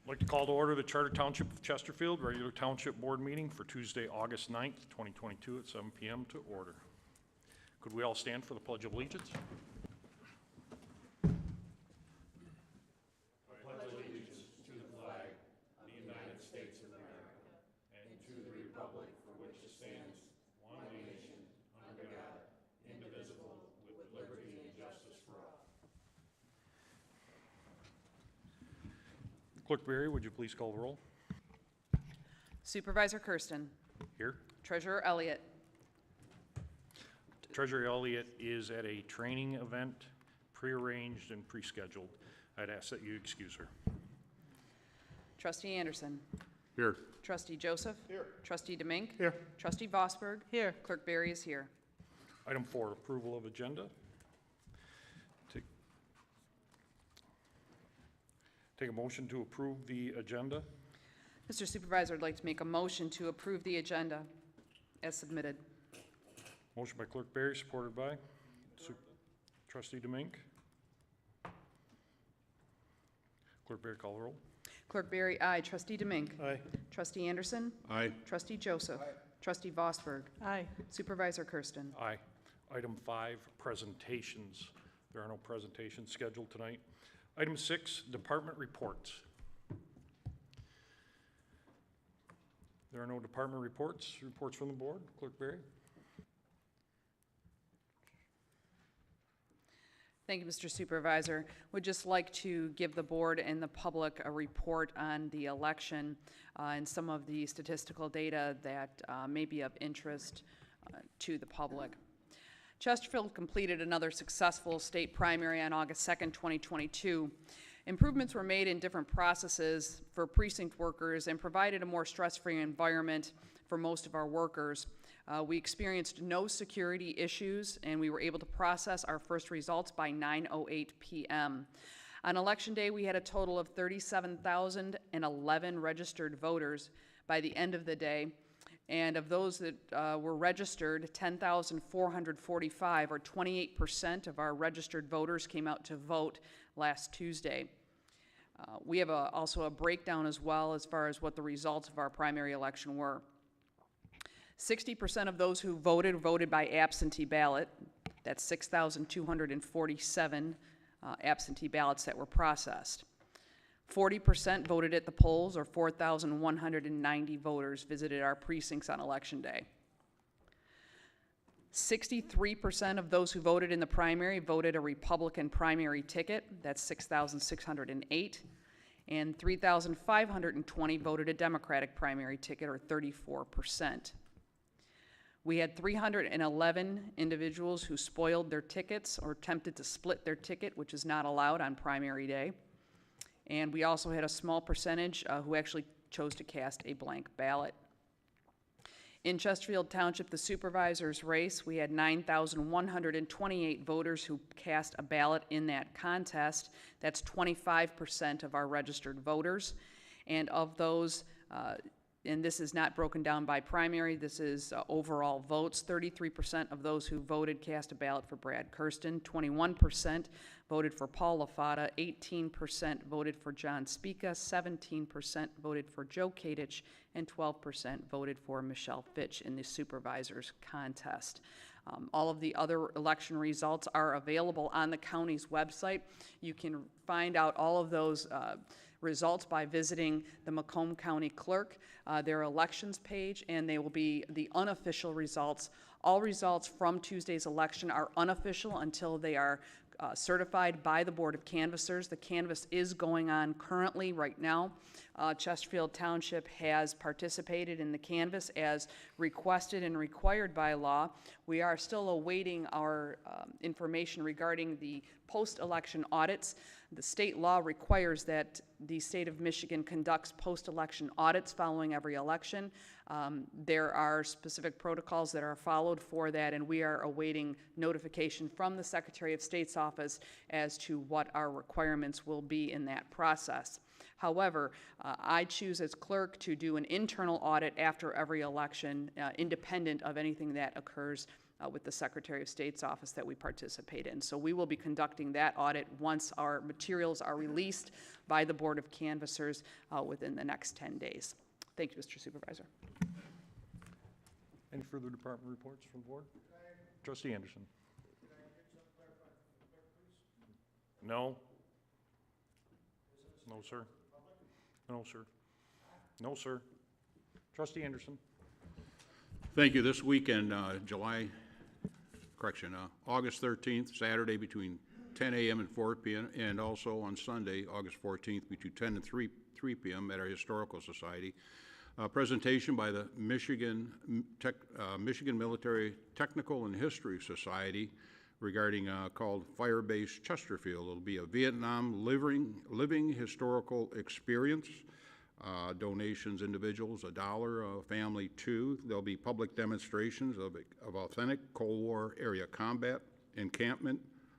I'd like to call to order the Charter Township of Chesterfield regular Township Board meeting for Tuesday, August 9th, 2022 at 7 p.m. to order. Could we all stand for the Pledge of Allegiance? Clerk Berry, would you please call the roll? Supervisor Kersten. Here. Treasurer Elliott. Treasurer Elliott is at a training event, prearranged and pre-scheduled. I'd ask that you excuse her. Trustee Anderson. Here. Trustee Joseph. Here. Trustee DeMink. Here. Trustee Vosberg. Here. Clerk Berry is here. Item 4, approval of agenda. Take a motion to approve the agenda. Mr. Supervisor, I'd like to make a motion to approve the agenda as submitted. Motion by Clerk Berry, supported by Trustee DeMink. Clerk Berry, call the roll. Clerk Berry, aye. Trustee DeMink. Aye. Trustee Anderson. Aye. Trustee Joseph. Aye. Trustee Vosberg. Aye. Supervisor Kersten. Aye. Item 5, presentations. There are no presentations scheduled tonight. Item 6, department reports. There are no department reports. Reports from the board. Clerk Berry. Thank you, Mr. Supervisor. Would just like to give the board and the public a report on the election and some of the statistical data that may be of interest to the public. Chesterfield completed another successful state primary on August 2nd, 2022. Improvements were made in different processes for precinct workers and provided a more stress-free environment for most of our workers. We experienced no security issues, and we were able to process our first results by 9:08 p.m. On Election Day, we had a total of 37,011 registered voters by the end of the day. And of those that were registered, 10,445, or 28% of our registered voters came out to vote last Tuesday. We have also a breakdown as well as far as what the results of our primary election were. 60% of those who voted by absentee ballot. That's 6,247 absentee ballots that were processed. 40% voted at the polls, or 4,190 voters visited our precincts on Election Day. 63% of those who voted in the primary voted a Republican primary ticket. That's 6,608. And 3,520 voted a Democratic primary ticket, or 34%. We had 311 individuals who spoiled their tickets or attempted to split their ticket, which is not allowed on primary day. And we also had a small percentage who actually chose to cast a blank ballot. In Chesterfield Township, the supervisor's race, we had 9,128 voters who cast a ballot in that contest. That's 25% of our registered voters. And of those, and this is not broken down by primary, this is overall votes, 33% of those who voted cast a ballot for Brad Kersten, 21% voted for Paul LaFata, 18% voted for John Spica, 17% voted for Joe Kadich, and 12% voted for Michelle Fitch in the supervisor's contest. All of the other election results are available on the county's website. You can find out all of those results by visiting the Macomb County Clerk, their elections page, and they will be the unofficial results. All results from Tuesday's election are unofficial until they are certified by the Board of Canvassers. The canvass is going on currently right now. Chesterfield Township has participated in the canvass as requested and required by law. We are still awaiting our information regarding the post-election audits. The state law requires that the state of Michigan conducts post-election audits following every election. There are specific protocols that are followed for that, and we are awaiting notification from the Secretary of State's office as to what our requirements will be in that process. However, I choose as clerk to do an internal audit after every election, independent of anything that occurs with the Secretary of State's office that we participate in. So we will be conducting that audit once our materials are released by the Board of Canvassers within the next 10 days. Thank you, Mr. Supervisor. Any further department reports from the board? Trustee Anderson. No. No, sir. No, sir. No, sir. Trustee Anderson. Thank you. This weekend, August 13th, Saturday between 10 a.m. and 4 p.m., and also on Sunday, August 14th, between 10 and 3 p.m. at our Historical Society. Presentation by the Michigan Military Technical and History Society regarding called Fire-Based Chesterfield. It'll be a Vietnam living historical experience. Donations, individuals, $1, family $2. There'll be public demonstrations of authentic Cold War area combat, encampment,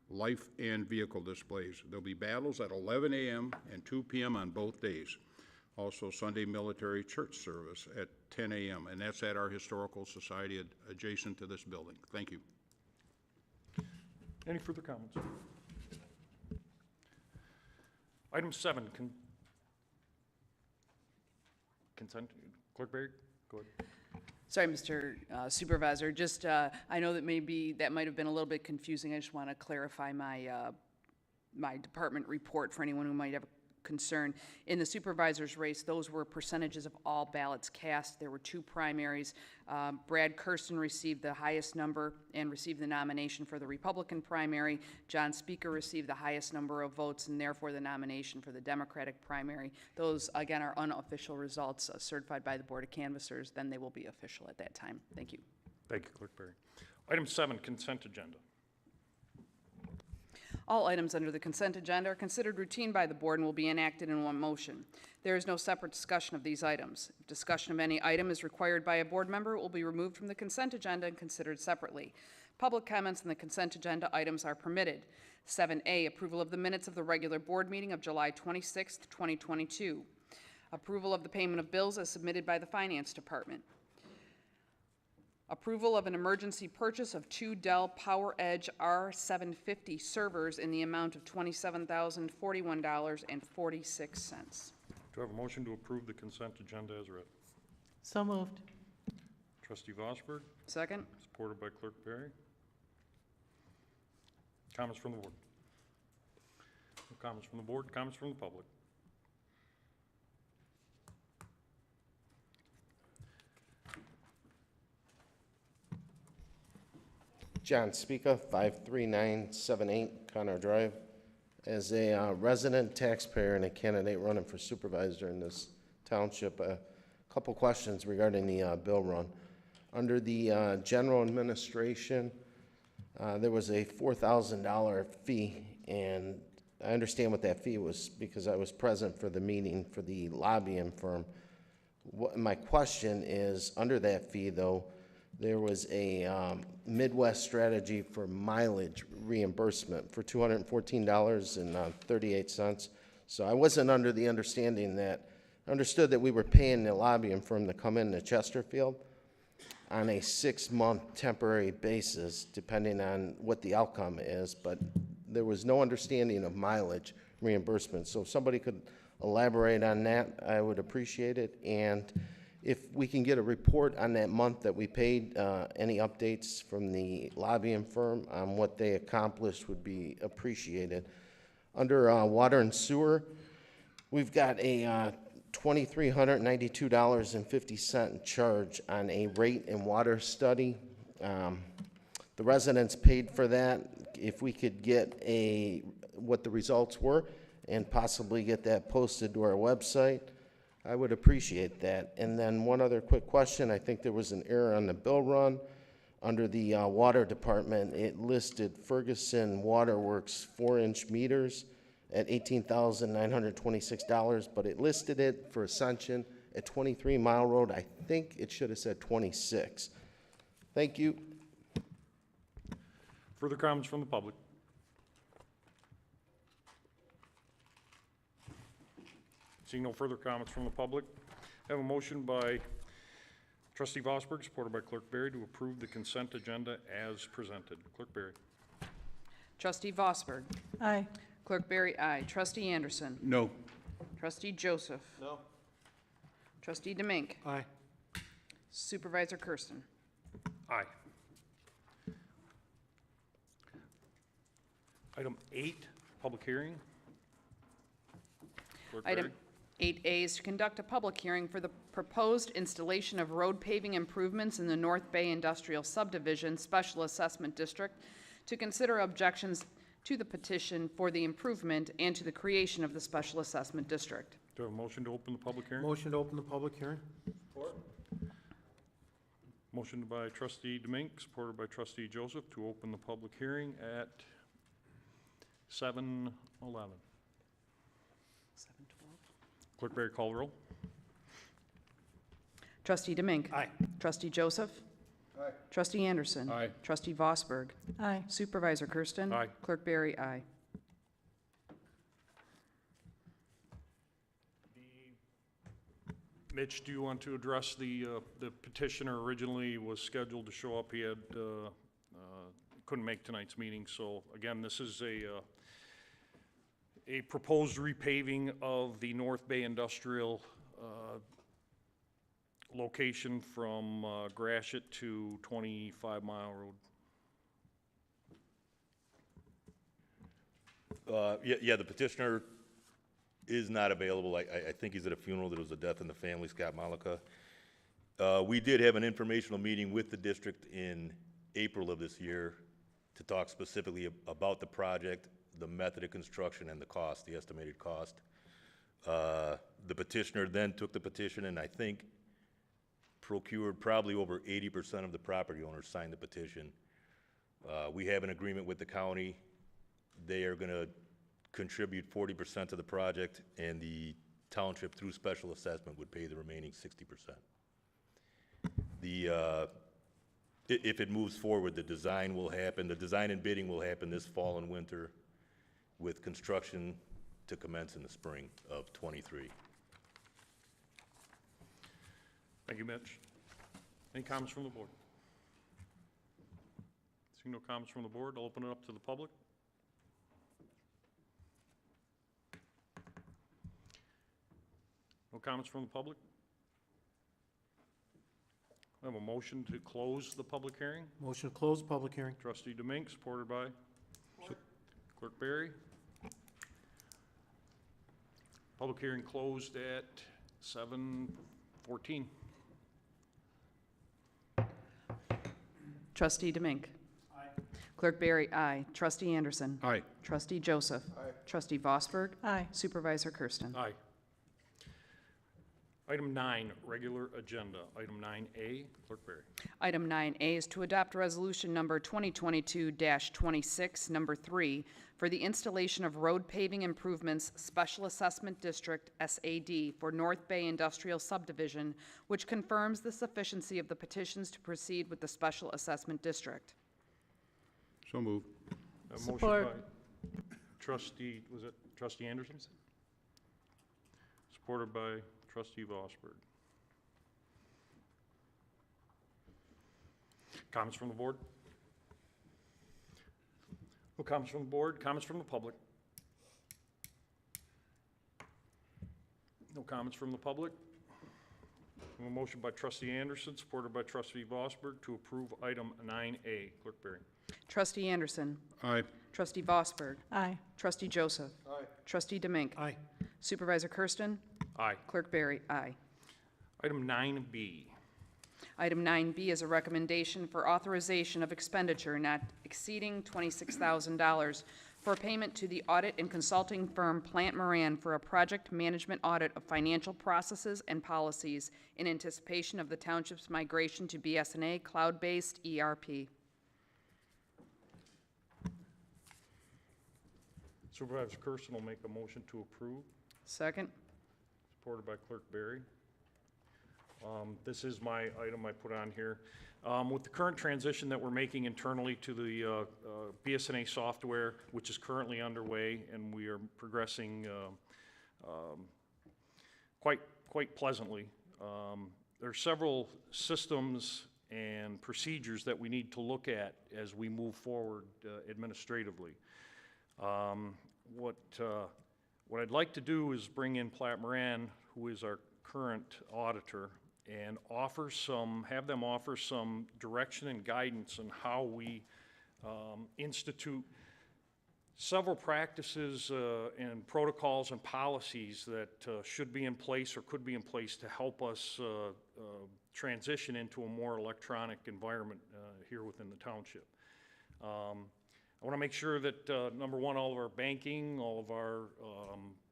life, and vehicle displays. There'll be battles at 11 a.m. and 2 p.m. on both days. Also Sunday military church service at 10 a.m. and that's at our Historical Society adjacent to this building. Thank you. Any further comments? Item 7, consent. Clerk Berry, go ahead. Sorry, Mr. Supervisor, just, I know that maybe that might have been a little bit confusing. I just want to clarify my, my department report for anyone who might have a concern. In the supervisor's race, those were percentages of all ballots cast. There were 2 primaries. Brad Kersten received the highest number and received the nomination for the Republican primary. John Speaker received the highest number of votes and therefore the nomination for the Democratic primary. Those, again, are unofficial results certified by the Board of Canvassers. Then they will be official at that time. Thank you. Thank you, Clerk Berry. Item 7, consent agenda. All items under the consent agenda are considered routine by the board and will be enacted in one motion. There is no separate discussion of these items. If discussion of any item is required by a board member, it will be removed from the consent agenda and considered separately. Public comments on the consent agenda items are permitted. 7A, approval of the minutes of the regular board meeting of July 26, 2022. Approval of the payment of bills as submitted by the Finance Department. Approval of an emergency purchase of 2 Dell PowerEdge R750 servers in the amount of $27,041.46. Do I have a motion to approve the consent agenda as read? So moved. Trustee Vosberg, Second. supported by Clerk Berry. Comments from the board? No comments from the board. Comments from the public? John Speaka, 53978 Connor Drive. As a resident taxpayer and a candidate running for supervisor in this township, a couple questions regarding the bill run. Under the general administration, there was a $4,000 fee, and I understand what that fee was because I was present for the meeting for the lobbying firm. My question is, under that fee, though, there was a Midwest strategy for mileage reimbursement for $214.38. So I wasn't under the understanding that, understood that we were paying the lobbying firm to come into Chesterfield on a 6-month temporary basis, depending on what the outcome is, but there was no understanding of mileage reimbursement. So if somebody could elaborate on that, I would appreciate it. And if we can get a report on that month that we paid, any updates from the lobbying firm on what they accomplished would be appreciated. Under water and sewer, we've got a $2,392.50 charge on a rate and water study. The residents paid for that. If we could get what the results were and possibly get that posted to our website, I would appreciate that. And then one other quick question. I think there was an error on the bill run. Under the water department, it listed Ferguson Waterworks 4-inch meters at $18,926, but it listed it for Ascension at 23 Mile Road. I think it should have said 26. Thank you. Further comments from the public? Seeing no further comments from the public, I have a motion by Trustee Vosberg, supported by Clerk Berry, to approve the consent agenda as presented. Clerk Berry. Trustee Vosberg. Aye. Clerk Berry, aye. Trustee Anderson. No. Trustee Joseph. No. Trustee Demink. Aye. Supervisor Kersten. Aye. Item 8, public hearing. Clerk Item Berry. 8A is to conduct a public hearing for the proposed installation of road paving improvements in the North Bay Industrial Subdivision Special Assessment District, to consider objections to the petition for the improvement and to the creation of the Special Assessment District. Do I have a motion to open the public hearing? Motion to open the public hearing? Motion by trustee Demink, supported by trustee Joseph, to open the public hearing at 7:11. Clerk Berry, call the roll. Trustee Demink. Aye. Trustee Joseph. Aye. Trustee Anderson. Aye. Trustee Vosberg. Aye. Supervisor Kersten. Aye. Clerk Berry, aye. Mitch, do you want to address the petitioner originally was scheduled to show up? He had, couldn't make tonight's meeting, so again, this is a proposed repaving of the North Bay Industrial location from Gratiot to 25 Mile Road. Yeah, the petitioner is not available. I think he's at a funeral. There was a death in the family, Scott Malika. We did have an informational meeting with the district in April of this year to talk specifically about the project, the method of construction, and the cost, the estimated cost. The petitioner then took the petition and I think procured probably over 80% of the property owners signed the petition. We have an agreement with the county. They are going to contribute 40% to the project, and the township, through special assessment, would pay the remaining 60%. If it moves forward, the design will happen. The design and bidding will happen this fall and winter, with construction to commence in the spring of '23. Thank you, Mitch. Any comments from the board? Seeing no comments from the board, I'll open it up to the public. No comments from the public? I have a motion to close the public hearing. Motion to close public hearing? Trustee Demink, supported by Clerk Berry. Public hearing closed at 7:14. Trustee Demink. Aye. Clerk Berry, aye. Trustee Anderson. Aye. Trustee Joseph. Aye. Trustee Vosberg. Aye. Supervisor Kersten. Aye. Item 9, regular agenda. Item 9A, Clerk Berry. Item 9A is to adopt resolution number 2022-26, number 3, for the installation of road paving improvements Special Assessment District, SAD, for North Bay Industrial Subdivision, which confirms the sufficiency of the petitions to proceed with the Special Assessment District. So moved. A motion Support. by trustee, was it trustee Anderson? Supported by trustee Vosberg. Comments from the board? No comments from the board. Comments from the public? No comments from the public. A motion by trustee Anderson, supported by trustee Vosberg, to approve item 9A. Clerk Berry. Trustee Anderson. Aye. Trustee Vosberg. Aye. Trustee Joseph. Aye. Trustee Demink. Aye. Supervisor Kersten. Aye. Clerk Berry, aye. Item 9B. Item 9B is a recommendation for authorization of expenditure not exceeding $26,000 for payment to the audit and consulting firm Plant Moran for a project management audit of financial processes and policies in anticipation of the township's migration to BSNA cloud-based ERP. Supervisor Kersten will make a motion to approve, Second. supported by Clerk Berry. This is my item I put on here. With the current transition that we're making internally to the BSNA software, which is currently underway, and we are progressing quite pleasantly, there are several systems and procedures that we need to look at as we move forward administratively. What I'd like to do is bring in Platt Moran, who is our current auditor, and have them offer some direction and guidance on how we institute several practices and protocols and policies that should be in place or could be in place to help us transition into a more electronic environment here within the township. I want to make sure that, number one, all of our banking, all of our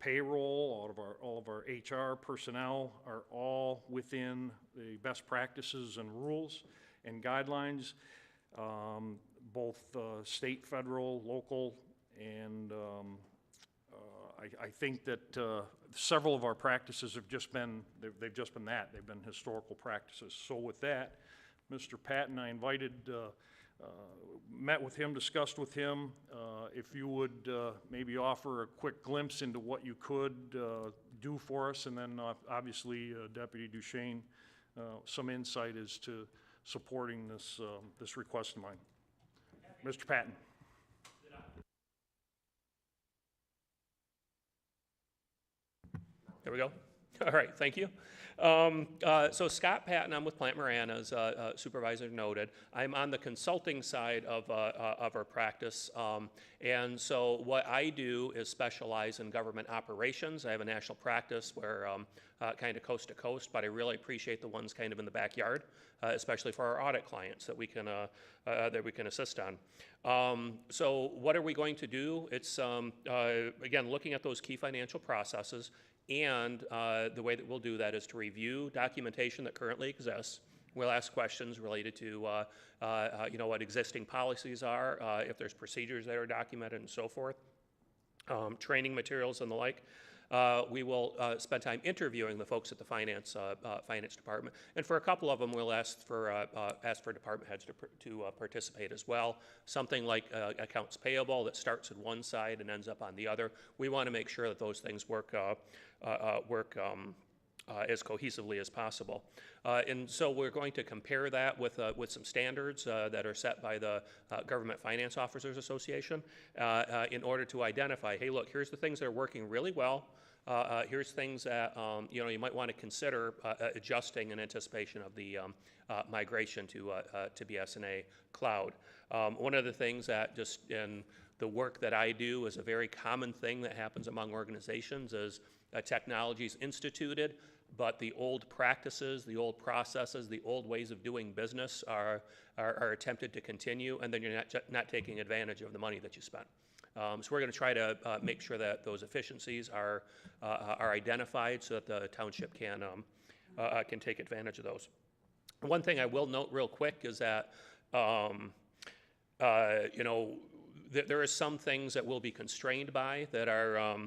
payroll, all of our HR personnel are all within the best practices and rules and guidelines, both state, federal, local, and I think that several of our practices have just been, they've just been that. They've been historical practices. So with that, Mr. Patton, I invited, met with him, discussed with him. If you would maybe offer a quick glimpse into what you could do for us, and then obviously Deputy Duchesne, some insight as to supporting this, this request of mine. Mr. Patton. There we go. All right, thank you. So Scott Patton, I'm with Plant Moran, as Supervisor noted. I'm on the consulting side of our practice. And so what I do is specialize in government operations. I have a national practice where kind of coast to coast, but I really appreciate the ones kind of in the backyard, especially for our audit clients that we can assist on. So what are we going to do? It's, again, looking at those key financial processes. And the way that we'll do that is to review documentation that currently exists. We'll ask questions related to what existing policies are, if there's procedures that are documented and so forth, training materials and the like. We will spend time interviewing the folks at the finance department, and for a couple of them, we'll ask for department heads to participate as well. Something like accounts payable that starts at one side and ends up on the other. We want to make sure that those things work as cohesively as possible. And so we're going to compare that with some standards that are set by the Government Finance Officers Association in order to identify, hey, look, here's the things that are working really well. Here's things that you might want to consider adjusting in anticipation of the migration to BSNA Cloud. One of the things that just in the work that I do is a very common thing that happens among organizations is technology is instituted, but the old practices, the old processes, the old ways of doing business are attempted to continue, and then you're not taking advantage of the money that you spent. So we're going to try to make sure that those efficiencies are identified so that the township can take advantage of those. One thing I will note real quick is that there are some things that we'll be constrained by that are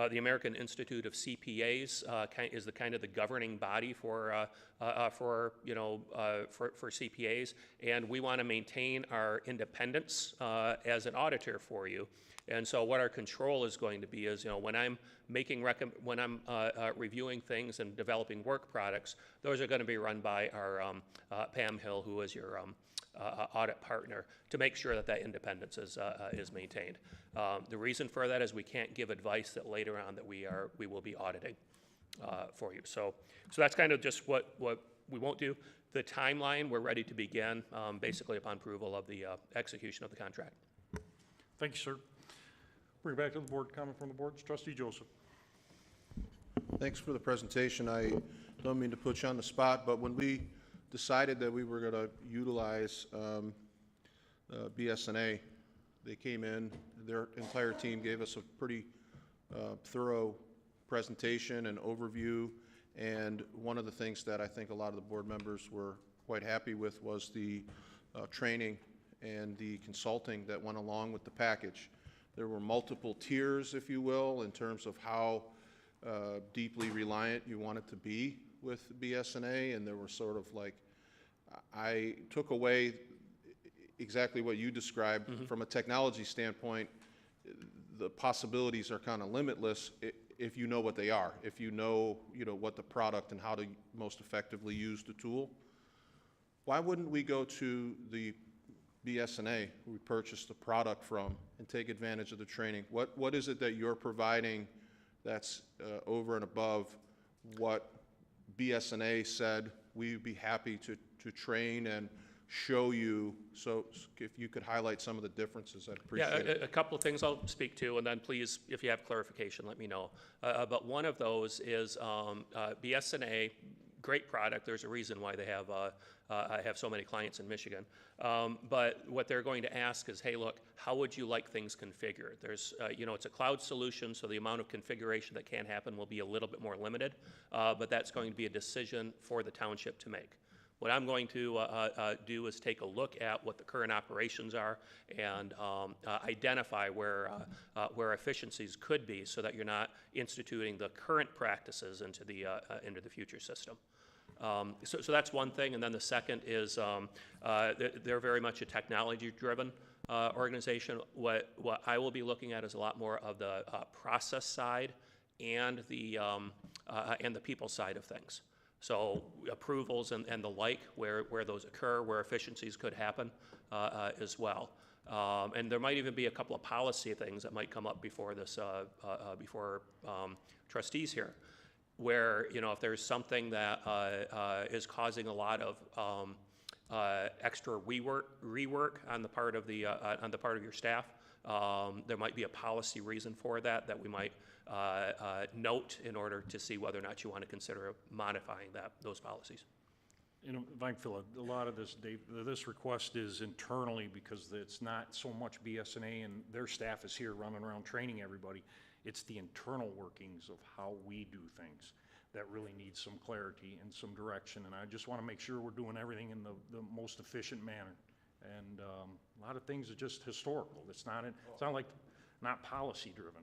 the American Institute of CPAs is the kind of the governing body for CPAs, and we want to maintain our independence as an auditor for you. And so what our control is going to be is, when I'm reviewing things and developing work products, those are going to be run by our Pam Hill, who is your audit partner, to make sure that that independence is maintained. The reason for that is we can't give advice that later on that we will be auditing for you. So that's kind of just what we won't do. The timeline, we're ready to begin basically upon approval of the execution of the contract. Thank you, sir. Bring it back to the board. Comment from the board. Trustee Joseph. Thanks for the presentation. I don't mean to put you on the spot, but when we decided that we were going to utilize BSNA, they came in, their entire team gave us a pretty thorough presentation and overview, and one of the things that I think a lot of the board members were quite happy with was the training and the consulting that went along with the package. There were multiple tiers, if you will, in terms of how deeply reliant you wanted to be with BSNA, and there were sort of like, I took away exactly what you described. From a technology standpoint, the possibilities are kind of limitless. if you know what they are, if you know, what the product and how to most effectively use the tool. Why wouldn't we go to the BSNA who we purchased the product from and take advantage of the training? What is it that you're providing that's over and above what BSNA said we'd be happy to train and show you? So if you could highlight some of the differences, I'd appreciate it. Yeah, a couple of things I'll speak to, and then please, if you have clarification, let me know. But one of those is BSNA, great product. There's a reason why they have, I have so many clients in Michigan. But what they're going to ask is, hey, look, how would you like things configured? There's, it's a cloud solution, so the amount of configuration that can happen will be a little bit more limited, but that's going to be a decision for the township to make. What I'm going to do is take a look at what the current operations are and identify where efficiencies could be, so that you're not instituting the current practices into the future system. So that's one thing, and then the second is they're very much a technology-driven organization. What I will be looking at is a lot more of the process side and the people side of things. So approvals and the like, where those occur, where efficiencies could happen as well. And there might even be a couple of policy things that might come up before this, before trustees here, where, if there's something that is causing a lot of extra rework on the part of your staff, there might be a policy reason for that we might note in order to see whether or not you want to consider modifying those policies. If I can fill a lot of this, Dave, this request is internally because it's not so much BSNA and their staff is here running around training everybody. It's the internal workings of how we do things that really needs some clarity and some direction. And I just want to make sure we're doing everything in the most efficient manner. And a lot of things are just historical. It's not like not policy driven.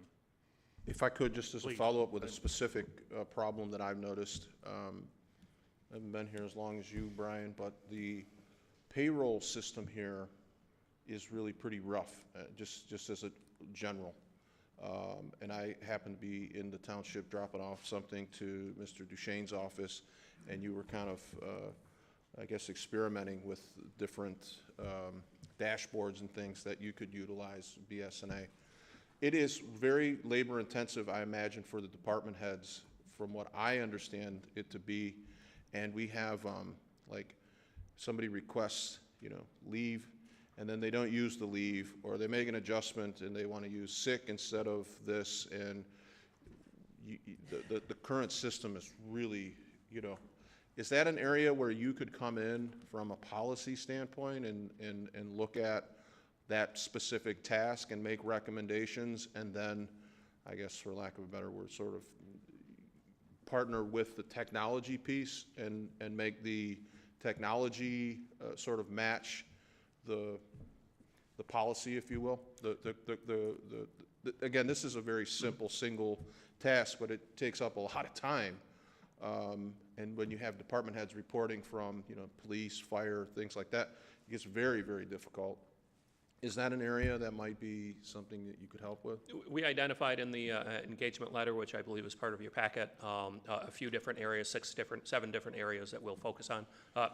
If I could, just as a Please. follow-up with a specific problem that I've noticed, I haven't been here as long as you, Brian, but the payroll system here is really pretty rough, just as a general. And I happen to be in the township dropping off something to Mr. Duchesne's office, and you were kind of, I guess, experimenting with different dashboards and things that you could utilize BSNA. It is very labor intensive, I imagine, for the department heads, from what I understand it to be. And we have, like, somebody requests, leave, and then they don't use the leave, or they make an adjustment and they want to use sick instead of this, and the current system is really, is that an area where you could come in from a policy standpoint and look at that specific task and make recommendations, and then, I guess for lack of a better word, sort of partner with the technology piece and make the technology sort of match the policy, if you will? Again, this is a very simple single task, but it takes up a lot of time. And when you have department heads reporting from, police, fire, things like that, it gets very, very difficult. Is that an area that might be something that you could help with? We identified in the engagement letter, which I believe is part of your packet, a few different areas, 7 different areas that we'll focus on.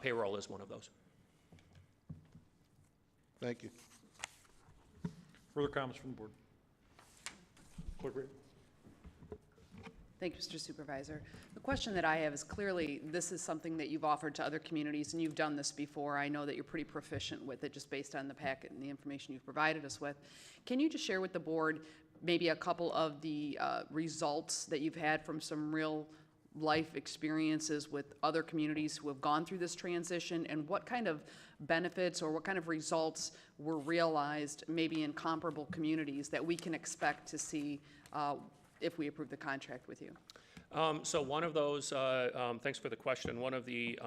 Payroll is one of those. Thank you. Further comments from the board? Clerk Reed? Thank you, Mr. Supervisor. The question that I have is, clearly this is something that you've offered to other communities, and you've done this before. I know that you're pretty proficient with it just based on the packet and the information you've provided us with. Can you just share with the board maybe a couple of the results that you've had from some real life experiences with other communities who have gone through this transition, and what kind of benefits or what kind of results were realized maybe in comparable communities that we can expect to see if we approve the contract with you? So one of those, thanks for the question, one of the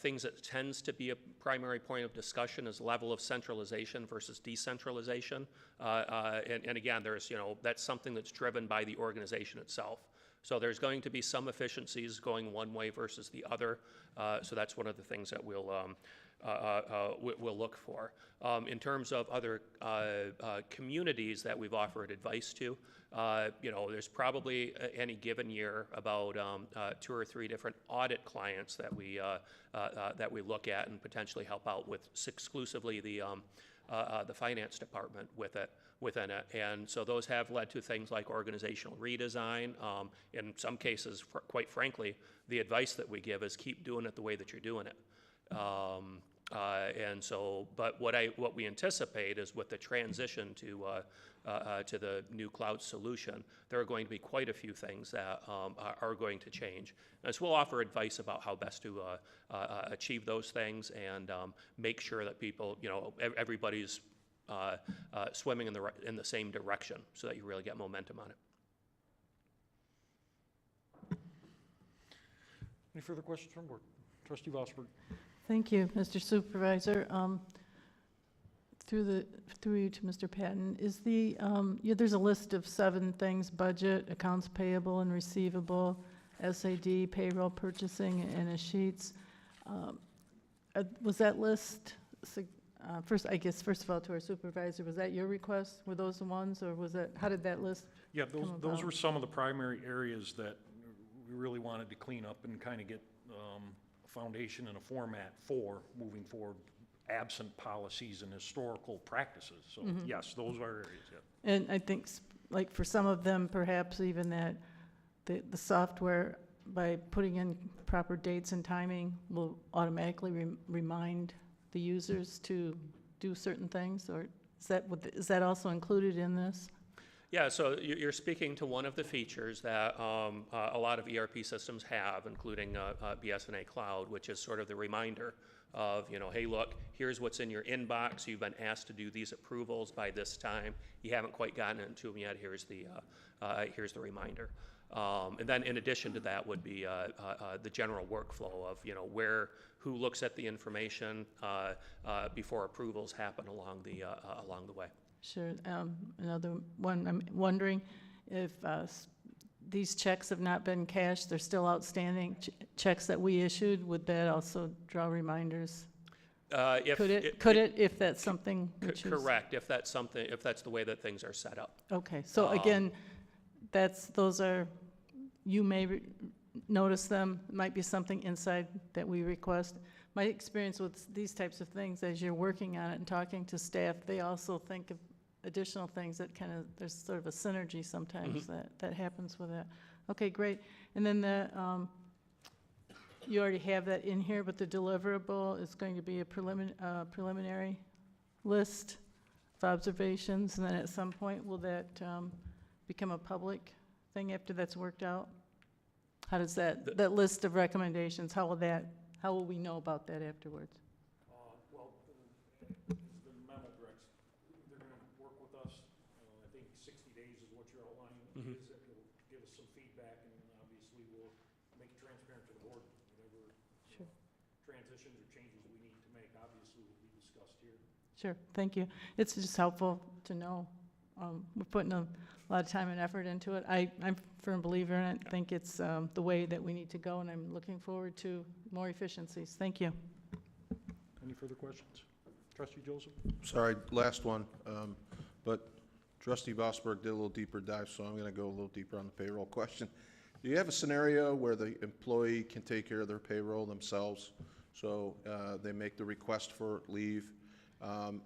things that tends to be a primary point of discussion is level of centralization versus decentralization. And again, there's, that's something that's driven by the organization itself. So there's going to be some efficiencies going one way versus the other. So that's one of the things that we'll we'll look for. In terms of other communities that we've offered advice to, there's probably any given year about 2 or 3 different audit clients that we look at and potentially help out with exclusively the finance department within it. And so those have led to things like organizational redesign. In some cases, quite frankly, the advice that we give is keep doing it the way that you're doing it. And so, but what we anticipate is with the transition to the new cloud solution, there are going to be quite a few things that are going to change. And so we'll offer advice about how best to achieve those things and make sure that people, everybody's swimming in the same direction so that you really get momentum on it. Any further questions from board? Trustee Vosberg. Thank you, Mr. Supervisor. Through you to Mr. Patton, is there's a list of 7 things: budget, accounts payable and receivable, SAD, payroll, purchasing, and a sheets. Was that list, first of all, to our supervisor, was that your request? Were those the ones, or was that, how did that list Yeah, come those about? were some of the primary areas that we really wanted to clean up and kind of get a foundation and a format for moving forward, absent policies and historical practices. So yes, those are areas, yeah. And I think, like, for some of them, perhaps even that the software, by putting in proper dates and timing, will automatically remind the users to do certain things, or is that also included in this? Yeah, so you're speaking to one of the features that a lot of ERP systems have, including BSNA Cloud, which is sort of the reminder of, hey, look, here's what's in your inbox. You've been asked to do these approvals by this time. You haven't quite gotten into them yet. Here's the reminder. And then in addition to that would be the general workflow of, who looks at the information before approvals happen along the way. Sure. Another one, I'm wondering if these checks have not been cashed, they're still outstanding checks that we issued, would that also draw reminders? Could it, if that's something we choose? Correct, if that's the way that things are set up. Okay, so again, you may notice them, might be something inside that we request. My experience with these types of things, as you're working on it and talking to staff, they also think of additional things that there's sort of a synergy sometimes that happens with that. Okay, great. And then you already have that in here, but the deliverable is going to be a preliminary list of observations, and then at some point, will that become a public thing after that's worked out? How does that list of recommendations, how will we know about that afterwards? Well, the memo directs, they're going to work with us. I think 60 days is what you're outlining. Is that you'll give us some feedback, and obviously we'll make it transparent to the board. Whatever transitions or changes we need to make, obviously, will be discussed here. Sure, thank you. It's just helpful to know. We're putting a lot of time and effort into it. I'm a firm believer in it. I think it's the way that we need to go, and I'm looking forward to more efficiencies. Thank you. Any further questions? Trustee Joseph? Sorry, last one, but Trustee Vosberg did a little deeper dive, so I'm going to go a little deeper on the payroll question. Do you have a scenario where the employee can take care of their payroll themselves? So they make the request for leave,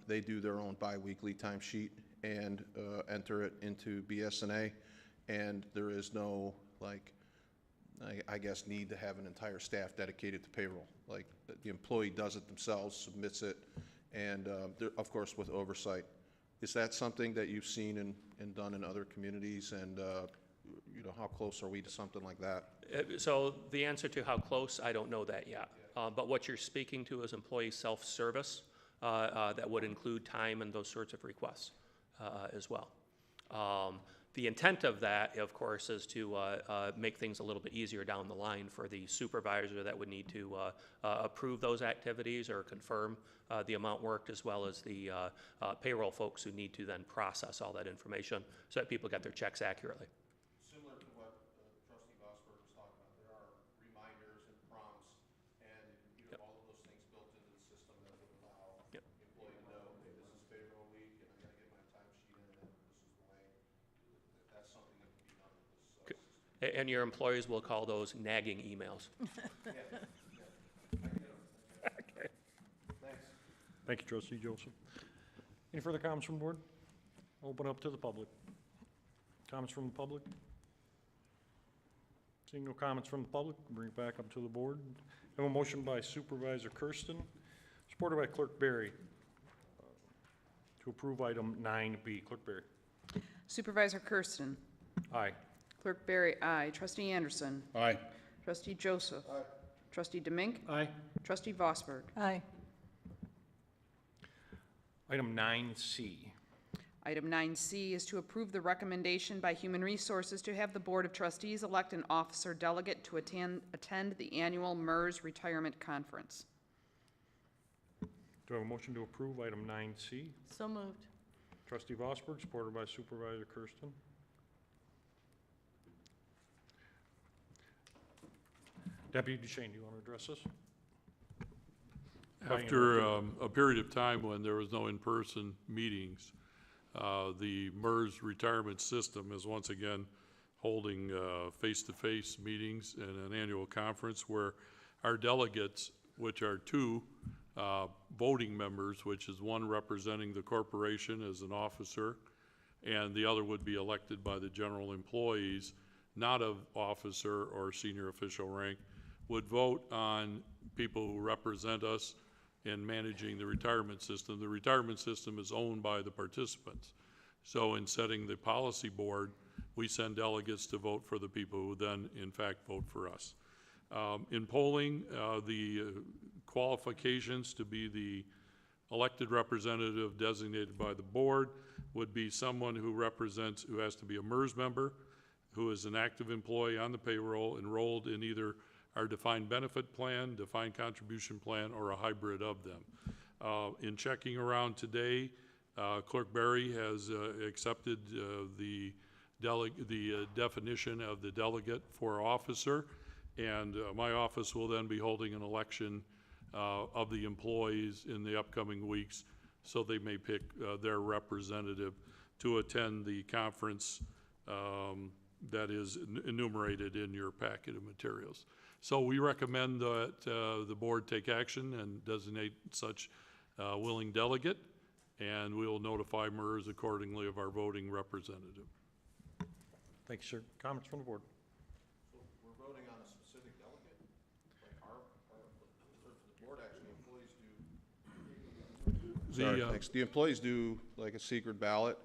they do their own biweekly timesheet and enter it into BSNA, and there is no, I guess, need to have an entire staff dedicated to payroll. Like, the employee does it themselves, submits it, and of course with oversight. Is that something that you've seen and done in other communities, and how close are we to something like that? So the answer to how close, I don't know that yet. But what you're speaking to is employee self-service that would include time and those sorts of requests as well. The intent of that, of course, is to make things a little bit easier down the line for the supervisor that would need to approve those activities or confirm the amount worked, as well as the payroll folks who need to then process all that information so that people get their checks accurately. Similar to what Trustee Vosberg was talking about, there are reminders and prompts, and all of those things built into the system that And your employees will call those nagging emails. Thank you, trustee Joseph. Any further comments from the board? Open up to the public. Comments from the public? Seeing no comments from the public, bring it back up to the board. I have a motion by Supervisor Kersten, supported by Clerk Berry, to approve item 9B. Clerk Berry. Supervisor Kersten. Aye. Clerk Berry, aye. Trustee Anderson. Aye. Trustee Joseph. Aye. Trustee Demink. Aye. Trustee Vosberg. Aye. Item 9C. Item 9C is to approve the recommendation by Human Resources to have the Board of Trustees elect an officer delegate to attend the annual MERS Retirement Conference. Do I have a motion to approve item 9C? So moved. Trustee Vosberg, supported by Supervisor Kersten. Deputy Duchesne, do you want to address this? After a period of time when there was no in-person meetings, the MERS retirement system is once again holding face-to-face meetings and an annual conference where our delegates, which are two voting members, which is one representing the corporation as an officer, and the other would be elected by the general employees, not of officer or senior official rank, would vote on people who represent us in managing the retirement system. The retirement system is owned by the participants. So in setting the policy board, we send delegates to vote for the people who then, in fact, vote for us. In polling, the qualifications to be the elected representative designated by the board would be someone who has to be a MERS member, who is an active employee on the payroll, enrolled in either our defined benefit plan, defined contribution plan, or a hybrid of them. In checking around today, Clerk Berry has accepted the definition of the delegate for officer, and my office will then be holding an election of the employees in the upcoming weeks, so they may pick their representative to attend the conference that is enumerated in your packet of materials. So we recommend that the board take action and designate such willing delegate, and we will notify MERS accordingly of our voting representative. Thank you, sir. Comments from the board? So we're voting on a specific delegate? Like the board actually, employees do. Sorry, thanks. The employees do like a secret ballot.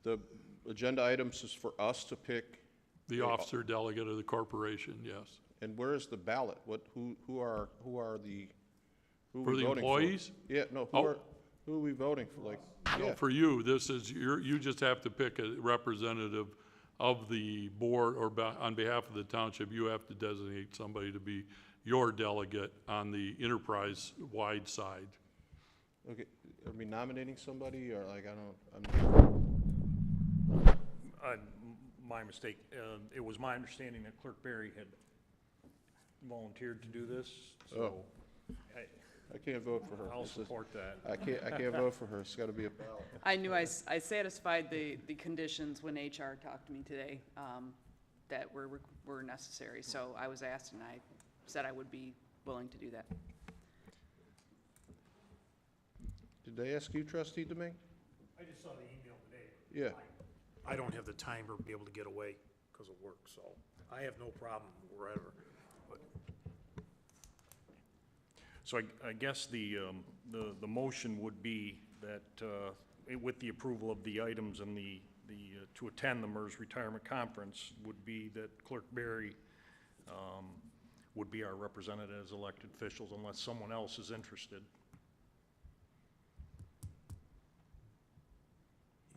The agenda items is for us to pick. The officer delegate of the corporation, yes. And where is the ballot? Who are we For the voting employees? For? Yeah, no, who are we voting for? Like, No, yeah. for you, you just have to pick a representative of the board, or on behalf of the township, you have to designate somebody to be your delegate on the enterprise-wide side. Okay, are we nominating somebody or like, My mistake. It was my understanding that Clerk Berry had volunteered to do this, so I can't vote for her. I'll support that. I can't vote for her. It's gotta be a ballot. I knew I satisfied the conditions when HR talked to me today, that were necessary. So I was asked, and I said I would be willing to do that. Did they ask you, trustee Deming? I just saw the email today. Yeah. I don't have the time or be able to get away because of work, so I have no problem wherever. But So I guess the motion would be that, with the approval of the items and to attend the MERS Retirement Conference, would be that Clerk Berry would be our representative as elected officials unless someone else is interested.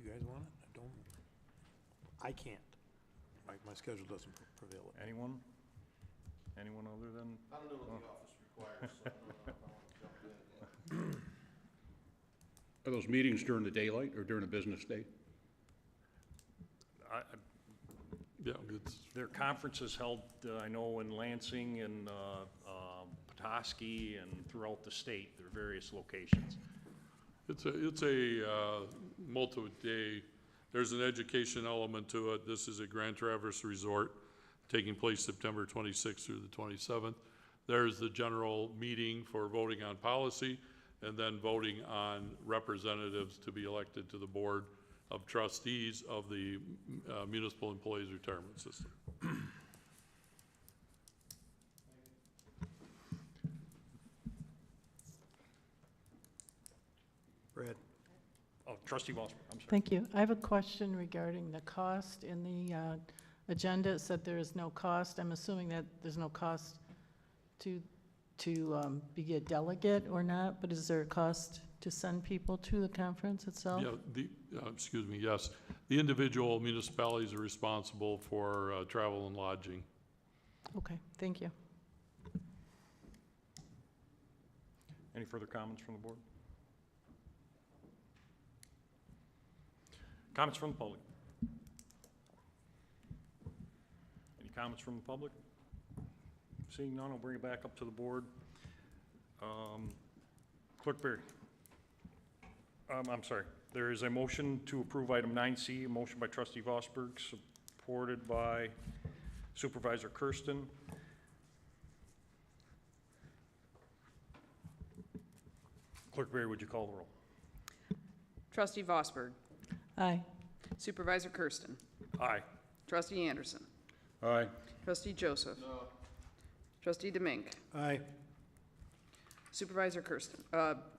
you guys want it? I can't. My schedule doesn't prevail. Anyone? Anyone other than? I don't know what the office requires, so I don't know if I want to jump in. Are those meetings during the daylight or during a business day? Yeah, There are conferences held, I know, in Lansing and Petoskey and throughout the state. There are various locations. it's a multi-day. There's an education element to it. This is a Grand Traverse resort. taking place September 26th through the 27th. There's the general meeting for voting on policy, and then voting on representatives to be elected to the Board of Trustees of the Municipal Employees Retirement System. Brad? Oh, trustee Vosper, I'm sorry. Thank you. I have a question regarding the cost. In the agenda, it said there is no cost. I'm assuming that there's no cost to be a delegate or not, but is there a cost to send people to the conference itself? Yeah, excuse me, yes. The individual municipalities are responsible for travel and lodging. Okay, thank you. Any further comments from the board? Comments from the public? Any comments from the public? Seeing none, I'll bring it back up to the board. Clerk Berry. I'm sorry. There is a motion to approve item 9C, a motion by trustee Vosberg, supported by Supervisor Kersten. Clerk Berry, would you call the roll? Trustee Vosberg. Aye. Supervisor Kersten. Aye. Trustee Anderson. Aye. Trustee Joseph. No. Trustee Demink. Aye. Supervisor Kersten.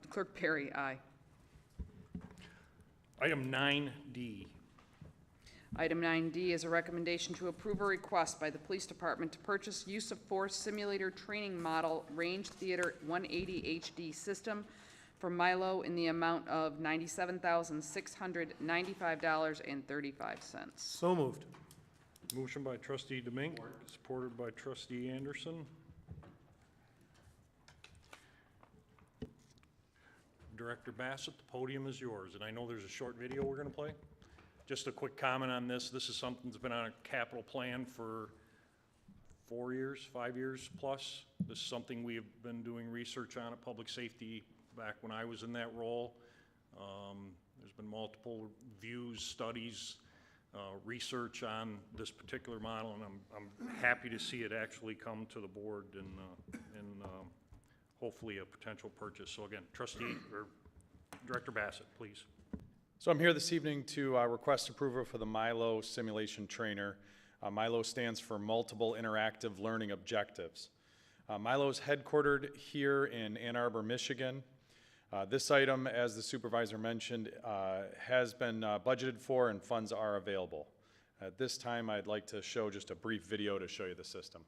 Clerk Perry, aye. Item 9D. Item 9D is a recommendation to approve a request by the Police Department to purchase use of force simulator training model range theater 180 HD system from Milo in the amount of $97,695.35. So moved. Motion by trustee Demink, supported by trustee Anderson. Director Bassett, the podium is yours, and I know there's a short video we're gonna play. Just a quick comment on this. This is something that's been on a capital plan for 4 years, 5 years plus. This is something we have been doing research on at Public Safety back when I was in that role. There's been multiple views, studies, research on this particular model, and I'm happy to see it actually come to the board and hopefully a potential purchase. So again, trustee or Director Bassett, please. So I'm here this evening to request approval for the Milo simulation trainer. Milo stands for Multiple Interactive Learning Objectives. Milo is headquartered here in Ann Arbor, Michigan. This item, as the supervisor mentioned, has been budgeted for and funds are available. At this time, I'd like to show just a brief video to show you the system.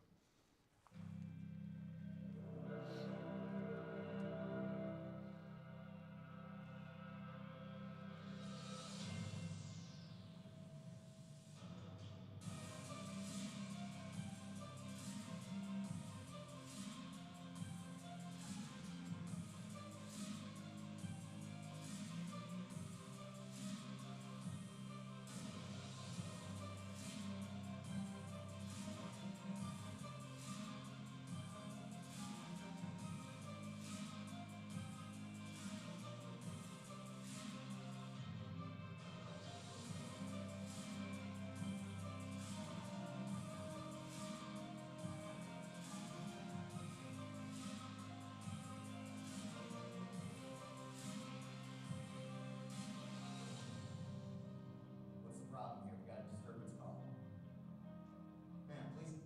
What's the problem here? We got a disturbance call. Ma'am, please.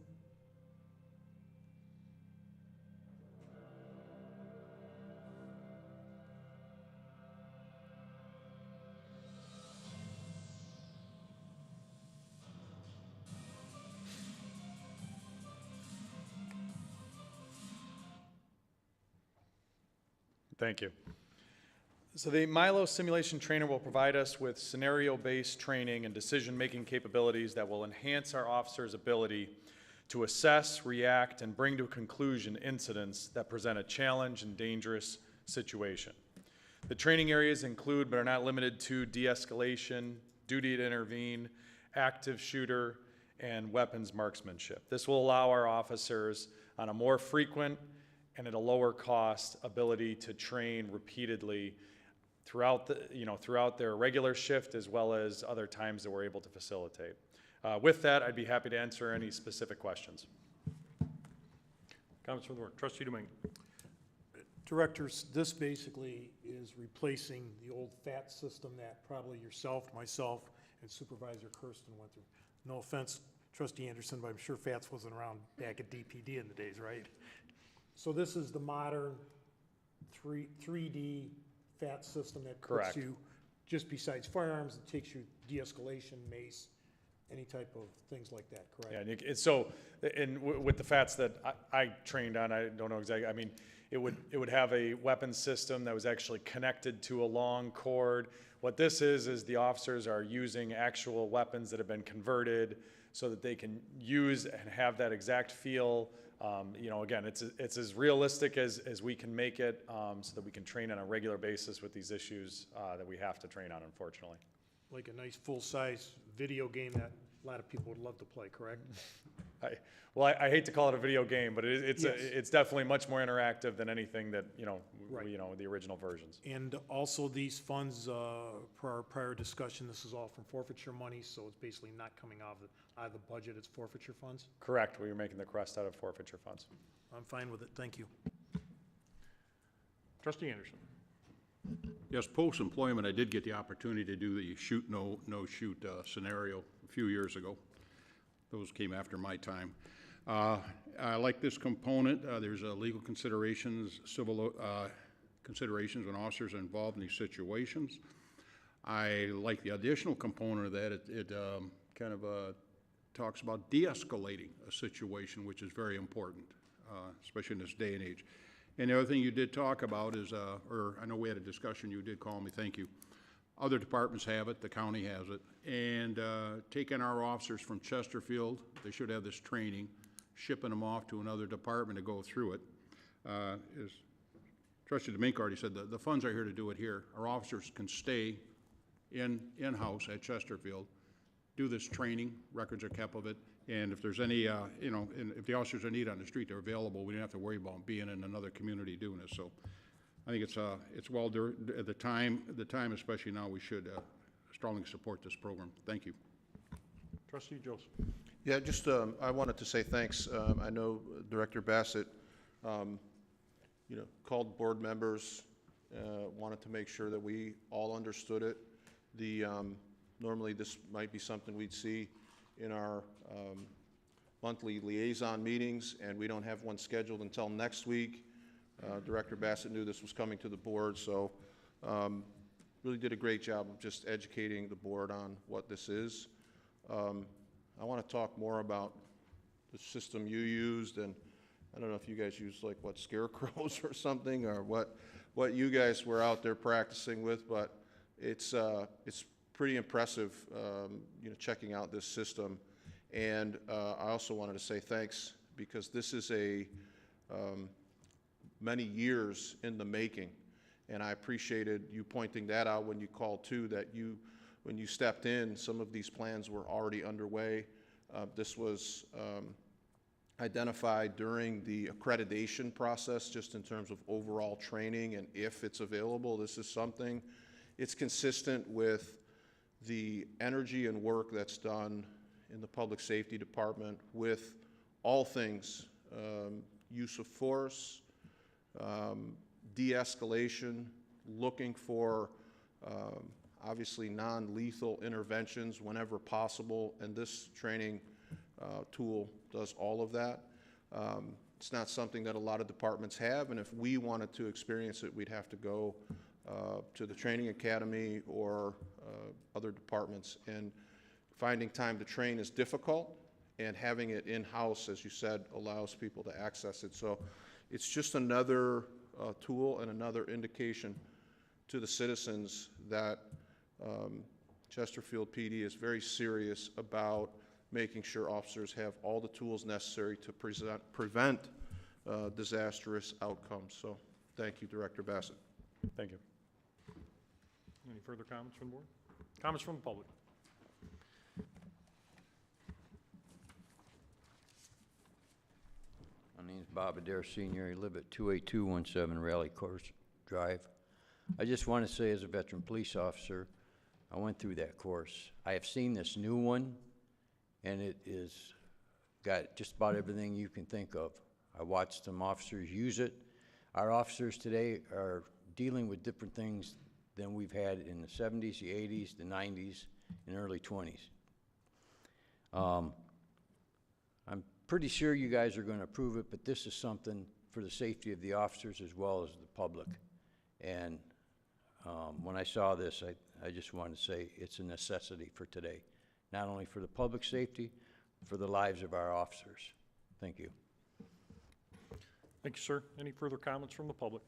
Thank you. So the Milo simulation trainer will provide us with scenario-based training and decision-making capabilities that will enhance our officers' ability to assess, react, and bring to a conclusion incidents that present a challenge and dangerous situation. The training areas include, but are not limited to, de-escalation, duty to intervene, active shooter, and weapons marksmanship. This will allow our officers on a more frequent and at a lower cost ability to train repeatedly throughout their regular shift as well as other times that we're able to facilitate. With that, I'd be happy to answer any specific questions. Comments from the board? Trustee Domingue. Directors, this basically is replacing the old FAT system that probably yourself, myself, and Supervisor Kersten went through. No offense, Trustee Anderson, but I'm sure FATS wasn't around back at DPD in the days, right? So this is the modern 3D FAT system that Correct. puts you just besides firearms, it takes you de-escalation, mace, any type of things like that, correct? Yeah, and it's so, and with the FATs that I trained on, I don't know exactly, I mean, it would have a weapons system that was actually connected to a long cord. What this is the officers are using actual weapons that have been converted so that they can use and have that exact feel. You know, again, it's as realistic as we can make it, so that we can train on a regular basis with these issues that we have to train on, unfortunately. Like a nice full-size video game that a lot of people would love to play, correct? I hate to call it a video game, but it's Yes. it's definitely much more interactive than anything that, you know, Right. the original versions. And also these funds, per our prior discussion, this is all from forfeiture money, so it's basically not coming out of the budget, it's forfeiture funds? Correct, we were making the request out of forfeiture funds. I'm fine with it, thank you. Trustee Anderson. Yes, post-employment, I did get the opportunity to do the shoot, no shoot scenario a few years ago. Those came after my time. I like this component. There's legal considerations, civil considerations when officers are involved in these situations. I like the additional component of that. It kind of talks about de-escalating a situation, which is very important, especially in this day and age. And the other thing you did talk about is, or I know we had a discussion, you did call me, thank you. Other departments have it, the county has it, and taking our officers from Chesterfield, they should have this training, shipping them off to another department to go through it. As Trustee Domingue already said, the funds are here to do it here. Our officers can stay in-house at Chesterfield, do this training, records are kept of it, and if there's any, you know, and if the officers are needed on the street, they're available. We don't have to worry about being in another community doing this. So I think it's well, at the time, especially now, we should strongly support this program. Thank you. Trustee Joseph. Yeah, just, I wanted to say thanks. I know Director Bassett, you know, called board members, wanted to make sure that we all understood it. Normally this might be something we'd see in our monthly liaison meetings, and we don't have one scheduled until next week. Director Bassett knew this was coming to the board, so really did a great job of just educating the board on what this is. I want to talk more about the system you used, and I don't know if you guys used like what, scarecrows or something, or what you guys were out there practicing with, but it's pretty impressive, you know, checking out this system. And I also wanted to say thanks, because this is a many years in the making, and I appreciated you pointing that out when you called too, that when you stepped in, some of these plans were already underway. This was identified during the accreditation process, just in terms of overall training, and if it's available, this is something. It's consistent with the energy and work that's done in the Public Safety Department with all things, use of force, de-escalation, looking for obviously non-lethal interventions whenever possible, and this training tool does all of that. It's not something that a lot of departments have, and if we wanted to experience it, we'd have to go to the training academy or other departments, and finding time to train is difficult, and having it in-house, as you said, allows people to access it. So it's just another tool and another indication to the citizens that Chesterfield PD is very serious about making sure officers have all the tools necessary to prevent disastrous outcomes. So thank you, Director Bassett. Thank you. Any further comments from the board? Comments from the public? My name's Bob Adair Senior. I live at 28217 Rally Course Drive. I just want to say, as a veteran police officer, I went through that course. I have seen this new one, and it is got just about everything you can think of. I watched some officers use it. Our officers today are dealing with different things than we've had in the 70s, the 80s, the 90s, and early 20s. I'm pretty sure you guys are going to approve it, but this is something for the safety of the officers as well as the public. And when I saw this, I just wanted to say it's a necessity for today, not only for the public safety, for the lives of our officers. Thank you. Thank you, sir. Any further comments from the public?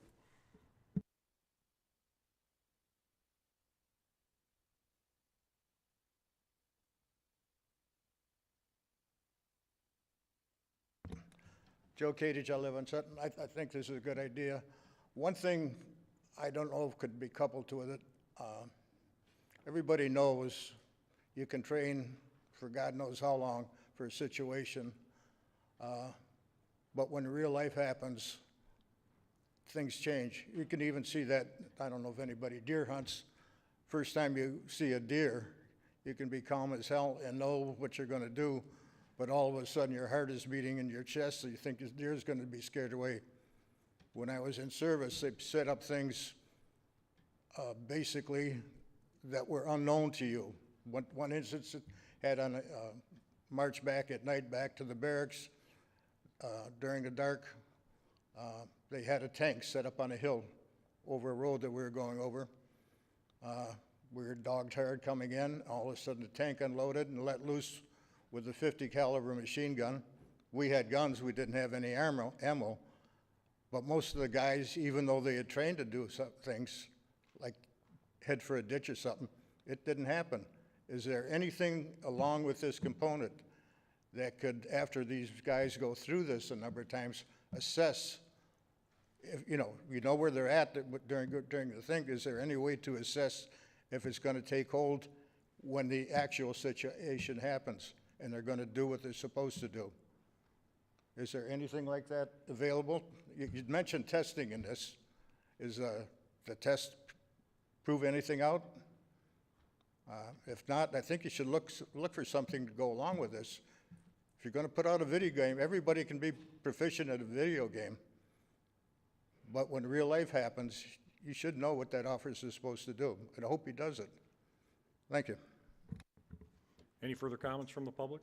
Joe Kadich, I live in Sutton. I think this is a good idea. One thing I don't know if could be coupled to it, everybody knows you can train for God knows how long for a situation, but when real life happens, things change. You can even see that, I don't know if anybody deer hunts, first time you see a deer, you can be calm as hell and know what you're gonna do, but all of a sudden your heart is beating in your chest, so you think this deer is gonna be scared away. When I was in service, they set up things basically that were unknown to you. One instance had on a march back at night back to the barracks during the dark. They had a tank set up on a hill over a road that we were going over. We were dog-tired coming in. All of a sudden, the tank unloaded and let loose with a 50 caliber machine gun. We had guns. We didn't have any ammo. But most of the guys, even though they had trained to do some things, like head for a ditch or something, it didn't happen. Is there anything along with this component that could, after these guys go through this a number of times, assess, if, you know where they're at during the thing, is there any way to assess if it's going to take hold when the actual situation happens and they're going to do what they're supposed to do? Is there anything like that available? You'd mentioned testing in this. Is the test prove anything out? If not, I think you should look for something to go along with this. If you're going to put out a video game, everybody can be proficient at a video game. But when real life happens, you should know what that officer is supposed to do. And I hope he does it. Thank you. Any further comments from the public?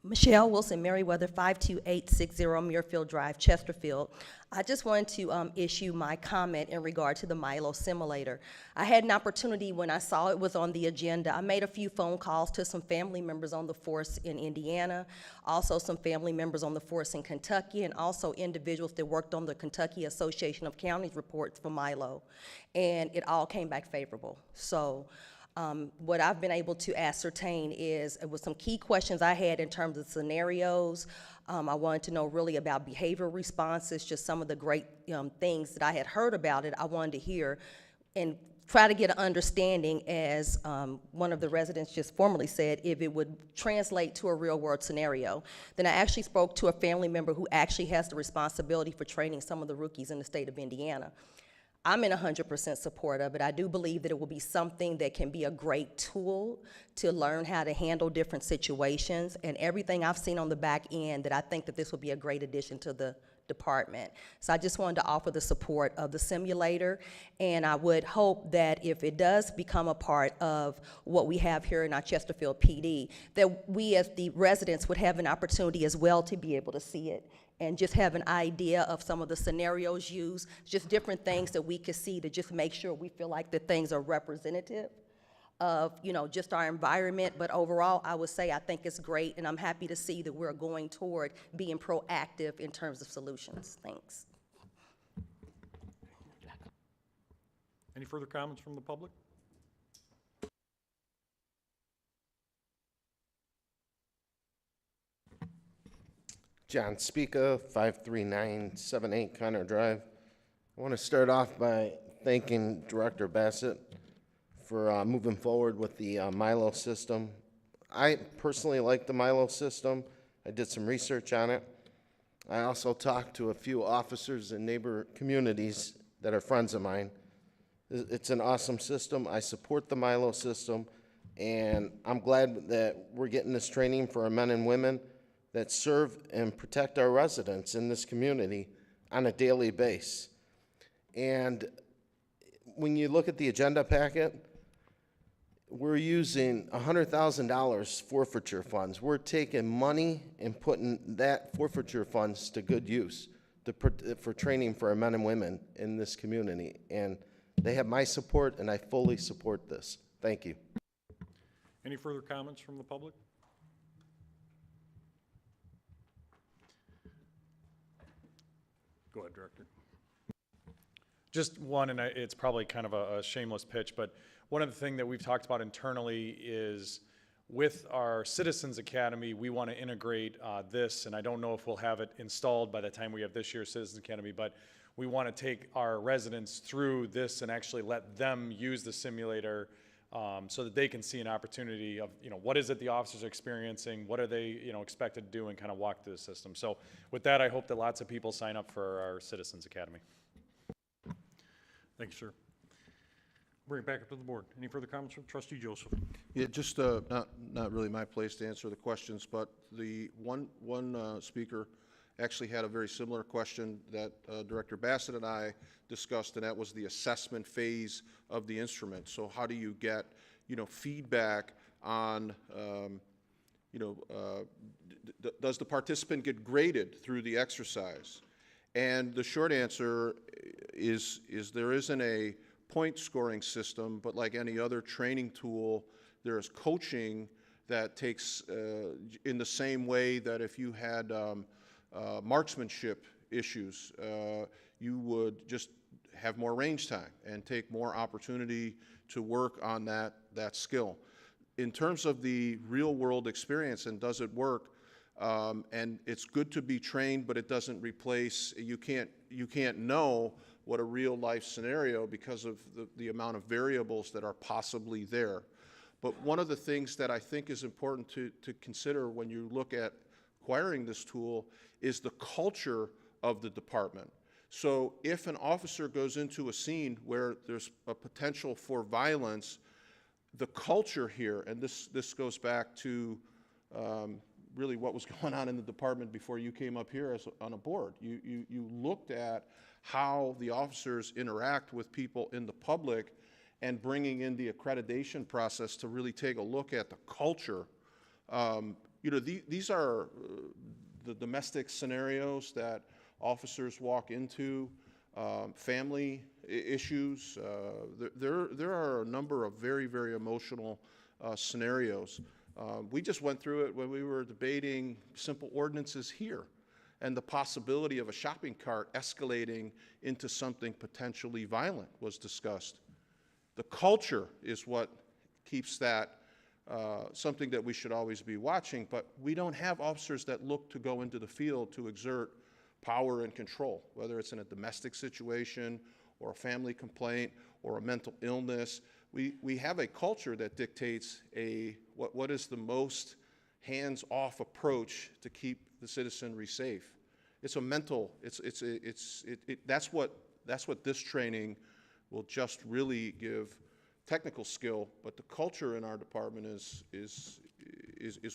Michelle Wilson, Merriweather, 52860 Muirfield Drive, Chesterfield. I just wanted to issue my comment in regard to the Milo simulator. I had an opportunity when I saw it was on the agenda. I made a few phone calls to some family members on the force in Indiana, also some family members on the force in Kentucky, and also individuals that worked on the Kentucky Association of Counties reports for Milo. And it all came back favorable. So what I've been able to ascertain is, it was some key questions I had in terms of scenarios. I wanted to know really about behavioral responses, just some of the great things that I had heard about it. I wanted to hear and try to get an understanding, as one of the residents just formally said, if it would translate to a real world scenario. Then I actually spoke to a family member who actually has the responsibility for training some of the rookies in the state of Indiana. I'm in 100% support of it. I do believe that it will be something that can be a great tool to learn how to handle different situations, and everything I've seen on the back end, that I think that this will be a great addition to the department. So I just wanted to offer the support of the simulator, and I would hope that if it does become a part of what we have here in our Chesterfield PD, that we as the residents would have an opportunity as well to be able to see it and just have an idea of some of the scenarios used, just different things that we could see to just make sure we feel like the things are representative of, you know, just our environment. But overall, I would say I think it's great, and I'm happy to see that we're going toward being proactive in terms of solutions. Thanks. Any further comments from the public? John Speaka, 53978 Connor Drive. I want to start off by thanking Director Bassett for moving forward with the Milo system. I personally like the Milo system. I did some research on it. I also talked to a few officers in neighbor communities that are friends of mine. It's an awesome system. I support the Milo system, and I'm glad that we're getting this training for our men and women that serve and protect our residents in this community on a daily basis. And when you look at the agenda packet, we're using $100,000 forfeiture funds. We're taking money and putting that forfeiture funds to good use for training for our men and women in this community. And they have my support, and I fully support this. Thank you. Any further comments from the public? Go ahead, Director. Just one, and it's probably kind of a shameless pitch, but one of the things that we've talked about internally is with our Citizens Academy, we want to integrate this, and I don't know if we'll have it installed by the time we have this year's Citizens Academy, but we want to take our residents through this and actually let them use the simulator so that they can see an opportunity of, what is it the officers are experiencing, what are they, expected to do, and kind of walk through the system. So with that, I hope that lots of people sign up for our Citizens Academy. Thank you, sir. Bring it back up to the board. Any further comments from Trustee Joseph? Yeah, just not really my place to answer the questions, but the one speaker actually had a very similar question that Director Bassett and I discussed, and that was the assessment phase of the instrument. So how do you get, feedback on, does the participant get graded through the exercise? And the short answer is there isn't a point scoring system, but like any other training tool, there is coaching that takes in the same way that if you had marksmanship issues, you would just have more range time and take more opportunity to work on that skill. In terms of the real world experience and does it work, and it's good to be trained, but it doesn't replace, you can't know what a real life scenario because of the amount of variables that are possibly there. But one of the things that I think is important to consider when you look at acquiring this tool is the culture of the department. So if an officer goes into a scene where there's a potential for violence, the culture here, and this goes back to really what was going on in the department before you came up here on a board. You looked at how the officers interact with people in the public and bringing in the accreditation process to really take a look at the culture. These are the domestic scenarios that officers walk into, family issues. There are a number of very, very emotional scenarios. We just went through it when we were debating simple ordinances here and the possibility of a shopping cart escalating into something potentially violent was discussed. The culture is what keeps that something that we should always be watching, but we don't have officers that look to go into the field to exert power and control, whether it's in a domestic situation or a family complaint or a mental illness. We have a culture that dictates what is the most hands-off approach to keep the citizenry safe. It's a mental. That's what this training will just really give technical skill. But the culture in our department is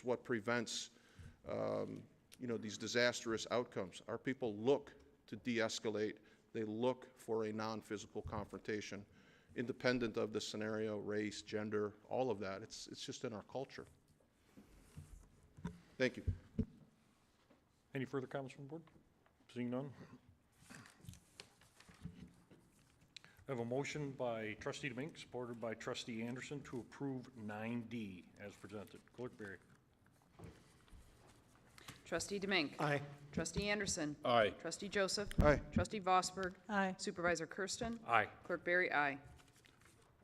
what prevents these disastrous outcomes. Our people look to de-escalate. They look for a non-physical confrontation, independent of the scenario, race, gender, all of that. It's just in our culture. Thank you. Any further comments from the board? Seeing none. I have a motion by Trustee Demink, supported by Trustee Anderson, to approve 9D as presented. Clerk Berry. Trustee Demink. Aye. Trustee Anderson. Aye. Trustee Joseph. Aye. Trustee Vosberg. Aye. Supervisor Kersten. Aye. Clerk Berry, aye.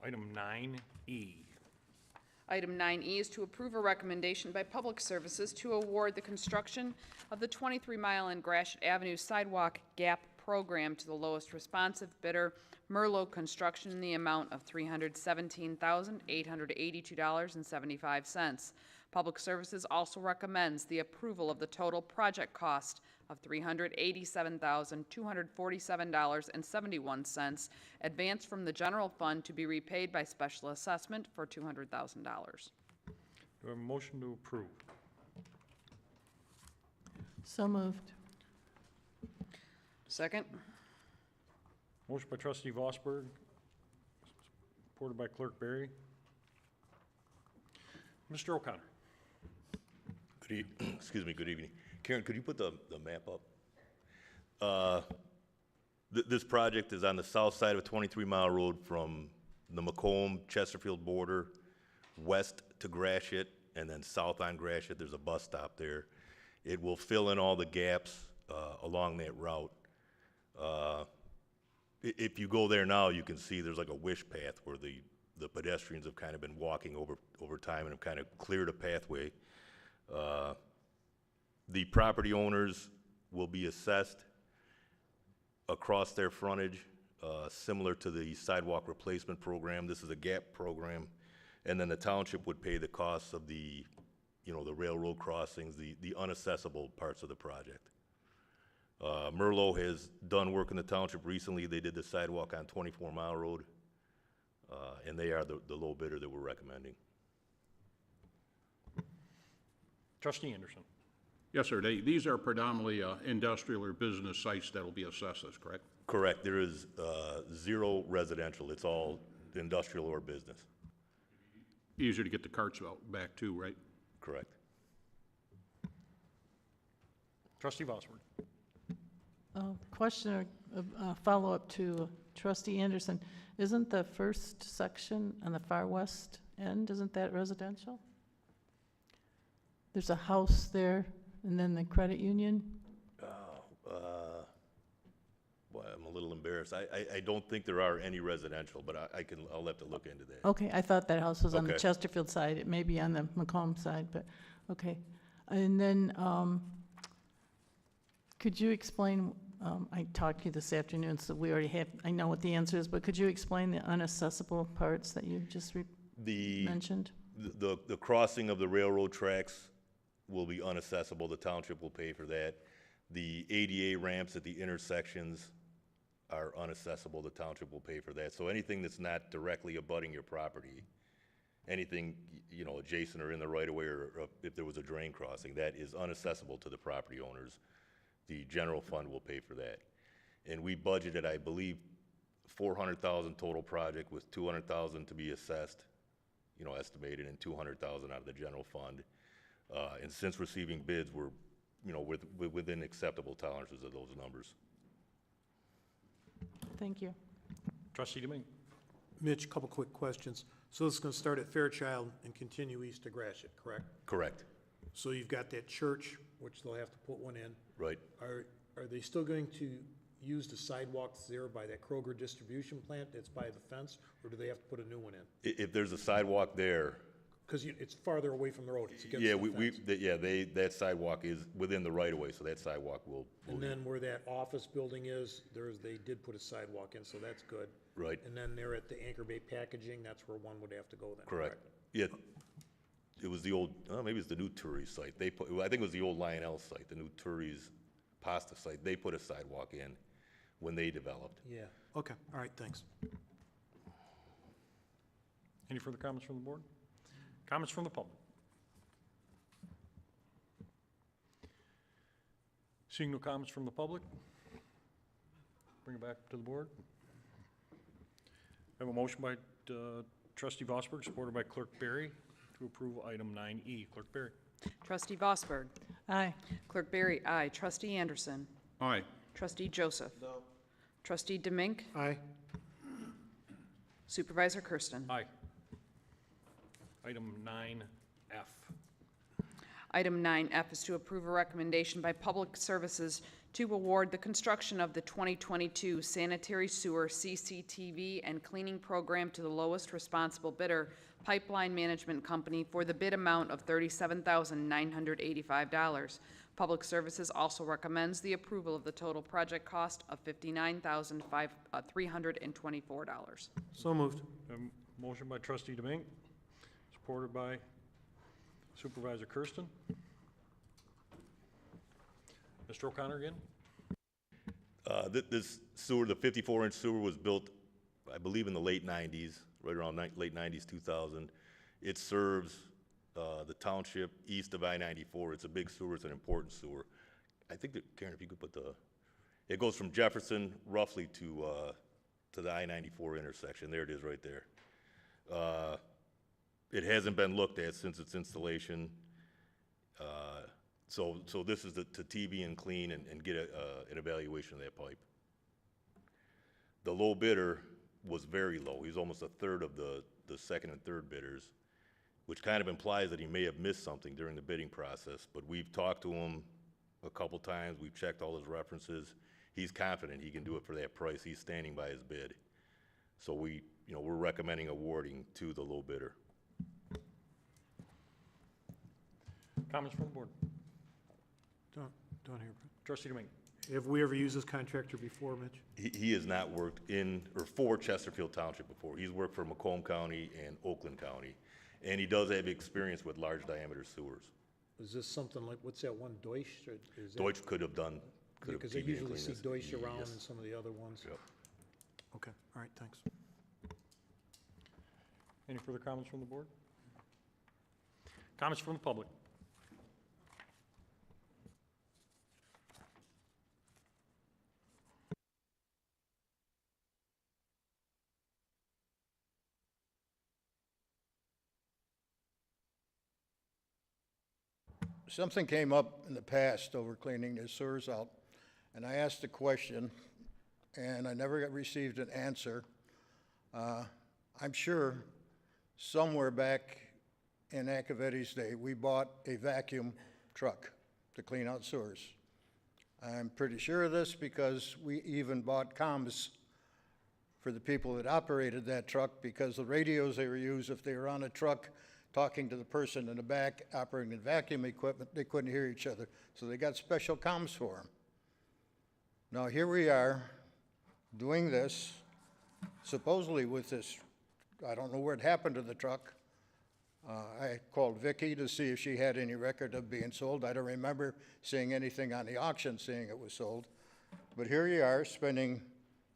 Item 9E. Item 9E is to approve a recommendation by Public Services to award the construction of the 23-mile and Gratiot Avenue Sidewalk Gap program to the lowest responsive bidder, Milo Construction, in the amount of $317,882.75. Public Services also recommends the approval of the total project cost of $387,247.71, advanced from the general fund to be repaid by special assessment for $200,000. Do I have a motion to approve? So moved. Second? Motion by trustee Vosberg, supported by clerk Berry. Mr. O'Connor. Excuse me, good evening. Karen, could you put the map up? This project is on the south side of 23 Mile Road from the Macomb-Chesterfield border, west to Gratiot, and then south on Gratiot. There's a bus stop there. It will fill in all the gaps along that route. If you go there now, you can see there's like a wish path where the pedestrians have kind of been walking over time and have kind of cleared a pathway. The property owners will be assessed across their frontage, similar to the sidewalk replacement program. This is a gap program. And then the township would pay the costs of the railroad crossings, the unaccessible parts of the project. Merlot has done work in the township recently. They did the sidewalk on 24 Mile Road, and they are the low bidder that we're recommending. Trustee Anderson. Yes, sir. These are predominantly industrial or business sites that will be assessed, that's correct? Correct. There is zero residential. It's all industrial or business. Easier to get the carts out back too, right? Correct. Trustee Vosberg. Question or follow-up to trustee Anderson. Isn't the first section on the far west end, isn't that residential? There's a house there, and then the credit union? Boy, I'm a little embarrassed. I don't think there are any residential, but I'll have to look into that. Okay, I thought that house was on the Okay. Chesterfield side. It may be on the Macomb side, but, okay. And then, could you explain, I talked to you this afternoon, so we already have, I know what the answer is, but could you explain the unaccessible parts that you just mentioned? The crossing of the railroad tracks will be unaccessible. The township will pay for that. The ADA ramps at the intersections are unaccessible. The township will pay for that. So anything that's not directly abutting your property, anything, adjacent or in the right of way, or if there was a drain crossing, that is unaccessible to the property owners. The general fund will pay for that. And we budgeted, I believe, $400,000 total project with $200,000 to be assessed, estimated, and $200,000 out of the general fund. And since receiving bids, we're, within acceptable tolerances of those numbers. Thank you. Trustee Domingue. Mitch, a couple quick questions. So this is going to start at Fairchild and continue east to Gratiot, correct? Correct. So you've got that church, which they'll have to put one in. Right. Are they still going to use the sidewalks there by that Kroger distribution plant that's by the fence, or do they have to put a new one in? If there's a sidewalk there, Because it's farther away from the road, it's against yeah, the fence. that sidewalk is within the right of way, so that sidewalk will. And then where that office building is, they did put a sidewalk in, so that's good. Right. And then there at the Anchor Bay Packaging, that's where one would have to go then, Correct. Yeah, it was the old, maybe it's the new Turi's site. I think it was the old Lionel site, the new Turi's pasta site. They put a sidewalk in when they developed. Yeah, okay, all right, thanks. Any further comments from the board? Comments from the public? Seeing no comments from the public, bring it back to the board. I have a motion by trustee Vosberg, supported by clerk Berry, to approve item 9E. Clerk Berry. Trustee Vosberg. Aye. Clerk Berry, aye. Trustee Anderson. Aye. Trustee Joseph. No. Trustee Domingue. Aye. Supervisor Kersten. Aye. Item 9F. Item 9F is to approve a recommendation by Public Services to award the construction of the 2022 sanitary sewer CCTV and cleaning program to the lowest responsible bidder, Pipeline Management Company, for the bid amount of $37,985. Public Services also recommends the approval of the total project cost of $59,324. So moved. Motion by trustee Demink, supported by Supervisor Kersten. Mr. O'Connor again? This sewer, the 54-inch sewer was built, I believe, in the late 90s, right around late 90s, 2000. It serves the township east of I-94. It's a big sewer. It's an important sewer. I think that, Karen, if you could put it goes from Jefferson roughly to the I-94 intersection. There it is right there. It hasn't been looked at since its installation. So this is to TV and clean and get an evaluation of that pipe. The low bidder was very low. He was almost a third of the second and third bidders, which kind of implies that he may have missed something during the bidding process. But we've talked to him a couple times. We've checked all his references. He's confident he can do it for that price. He's standing by his bid. So we're recommending awarding to the low bidder. Comments from the board? Don't hear. Trustee Demink? Have we ever used this contractor before, Mitch? He has not worked in or for Chesterfield Township before. He's worked for Macomb County and Oakland County. And he does have experience with large diameter sewers. Is this something like, what's that one, Deutsch? Or is that- Deutsch could have done. Because I TV and usually clean see this. Deutsch around Yes. in some of the other ones. Yep. Okay, all right, thanks. Any further comments from the board? Comments from the public? Something came up in the past over cleaning the sewers out, and I asked a question, and I never received an answer. I'm sure somewhere back in Accavetti's day, we bought a vacuum truck to clean out sewers. I'm pretty sure of this because we even bought comms for the people that operated that truck, because the radios they were used, if they were on a truck talking to the person in the back operating the vacuum equipment, they couldn't hear each other. So they got special comms for them. Now here we are doing this, supposedly with this, I don't know where it happened to the truck. I called Vicki to see if she had any record of being sold. I don't remember seeing anything on the auction saying it was sold. But here you are spending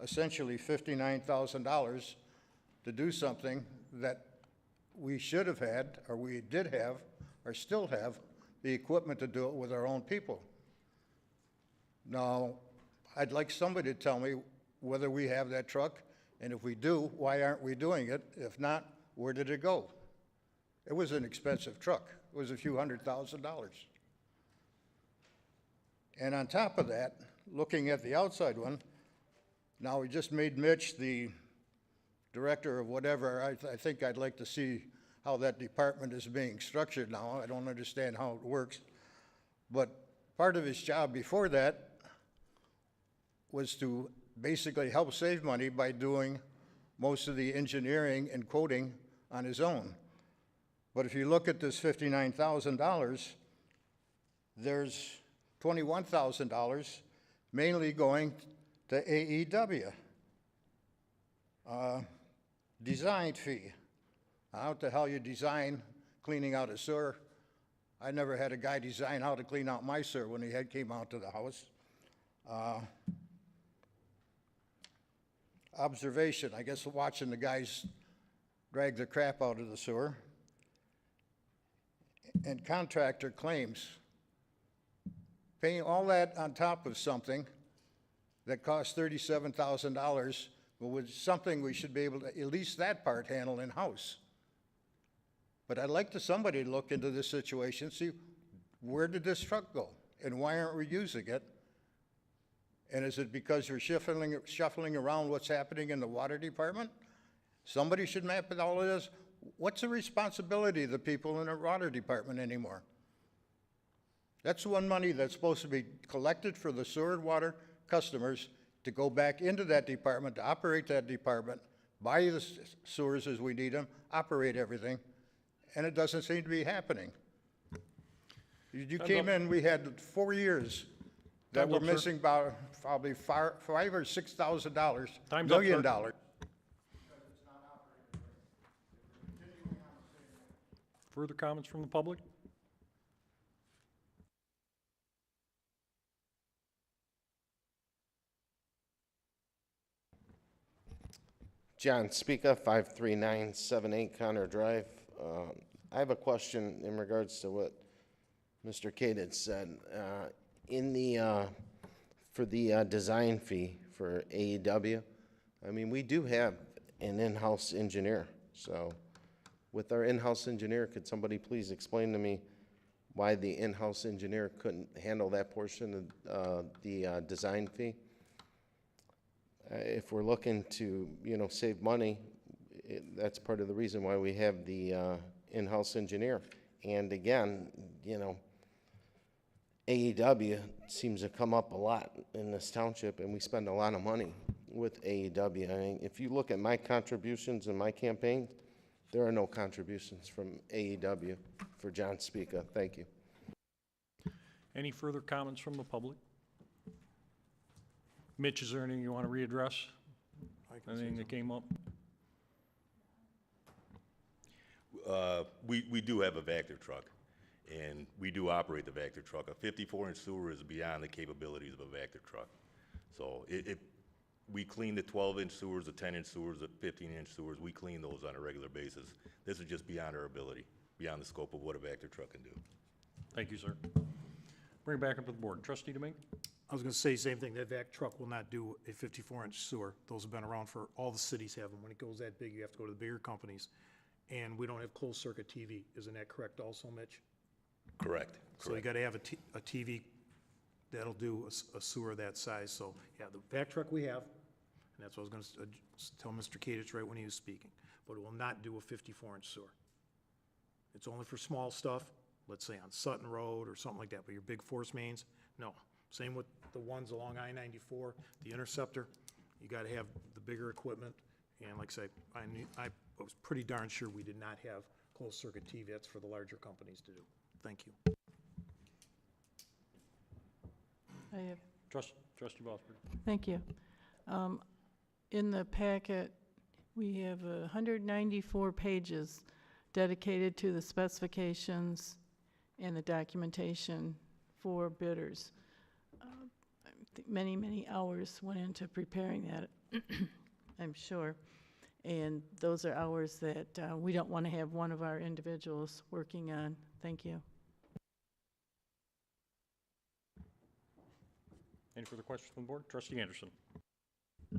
essentially $59,000 to do something that we should have had, or we did have, or still have, the equipment to do it with our own people. Now, I'd like somebody to tell me whether we have that truck, and if we do, why aren't we doing it? If not, where did it go? It was an expensive truck. It was a few $100,000. And on top of that, looking at the outside one, now we just made Mitch the director of whatever. I think I'd like to see how that department is being structured now. I don't understand how it works. But part of his job before that was to basically help save money by doing most of the engineering and coding on his own. But if you look at this $59,000, there's $21,000 mainly going to AEW. Design fee. How the hell you design cleaning out a sewer? I never had a guy design how to clean out my sewer when he came out to the house. Observation, I guess watching the guys drag the crap out of the sewer. And contractor claims. Paying all that on top of something that costs $37,000, but with something we should be able to, at least that part, handle in-house. But I'd like somebody to look into this situation, see where did this truck go? And why aren't we using it? And is it because you're shuffling around what's happening in the water department? Somebody should map it all of this. What's the responsibility of the people in the water department anymore? That's one money that's supposed to be collected for the sewer and water customers to go back into that department, to operate that department, buy the sewers as we need them, operate everything, and it doesn't seem to be happening. You came in, we had 4 years that Time's were up, sir. missing about probably $5 or $6,000, Time's up, million sir. dollars. Further comments from the public? John Speaka, 53978 Connor Drive. I have a question in regards to what Mr. Cade had said. In the, for the design fee for AEW, I mean, we do have an in-house engineer. So with our in-house engineer, could somebody please explain to me why the in-house engineer couldn't handle that portion of the design fee? If we're looking to, save money, that's part of the reason why we have the in-house engineer. And again, AEW seems to come up a lot in this township, and we spend a lot of money with AEW. I mean, if you look at my contributions in my campaign, there are no contributions from AEW for John Speaka. Thank you. Any further comments from the public? Mitch, is there anything you want to readdress? Anything that came up? We do have a Vector truck, and we do operate the Vector truck. A 54-inch sewer is beyond the capabilities of a Vector truck. So we clean the 12-inch sewers, the 10-inch sewers, the 15-inch sewers. We clean those on a regular basis. This is just beyond our ability, beyond the scope of what a Vector truck can do. Thank you, sir. Bring it back up to the board. Trustee Domingue? I was gonna say the same thing, that vac truck will not do a 54-inch sewer. Those have been around for, all the cities have them. When it goes that big, you have to go to the bigger companies. And we don't have closed circuit TV. Isn't that correct also, Mitch? Correct. So you gotta have a TV that'll do a sewer that size. So, yeah, the vac truck we have, and that's what I was gonna tell Mr. Kadich right when he was speaking, but it will not do a 54-inch sewer. It's only for small stuff, let's say on Sutton Road or something like that, but your big force mains, no. Same with the ones along I-94, the Interceptor, you gotta have the bigger equipment. And like I say, I was pretty darn sure we did not have closed circuit TV. That's for the larger companies to do. Thank you. I have Trustee Bosford? Thank you. In the packet, we have 194 pages dedicated to the specifications and the documentation for bidders. I think many hours went into preparing that, I'm sure. And those are hours that we don't want to have one of our individuals working on. Thank you. Any further questions from the board? Trustee Anderson?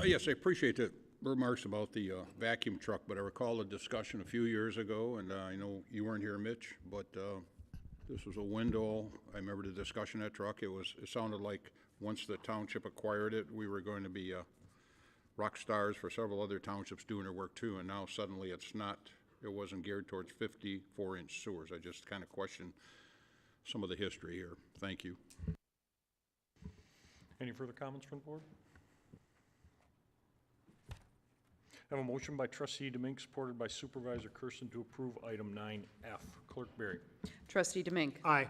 Yes, I appreciate the remarks about the vacuum truck, but I recall a discussion a few years ago, and I know you weren't here, Mitch, but this was a window. I remember the discussion of that truck. It sounded like once the township acquired it, we were going to be rock stars for several other townships doing their work too, and now suddenly it's not. It wasn't geared towards 54-inch sewers. I just kind of question some of the history here. Thank you. Any further comments from the board? I have a motion by Trustee Domingue, supported by Supervisor Kersten, to approve item 9F. Clerk Berry? Trustee Domingue. Aye.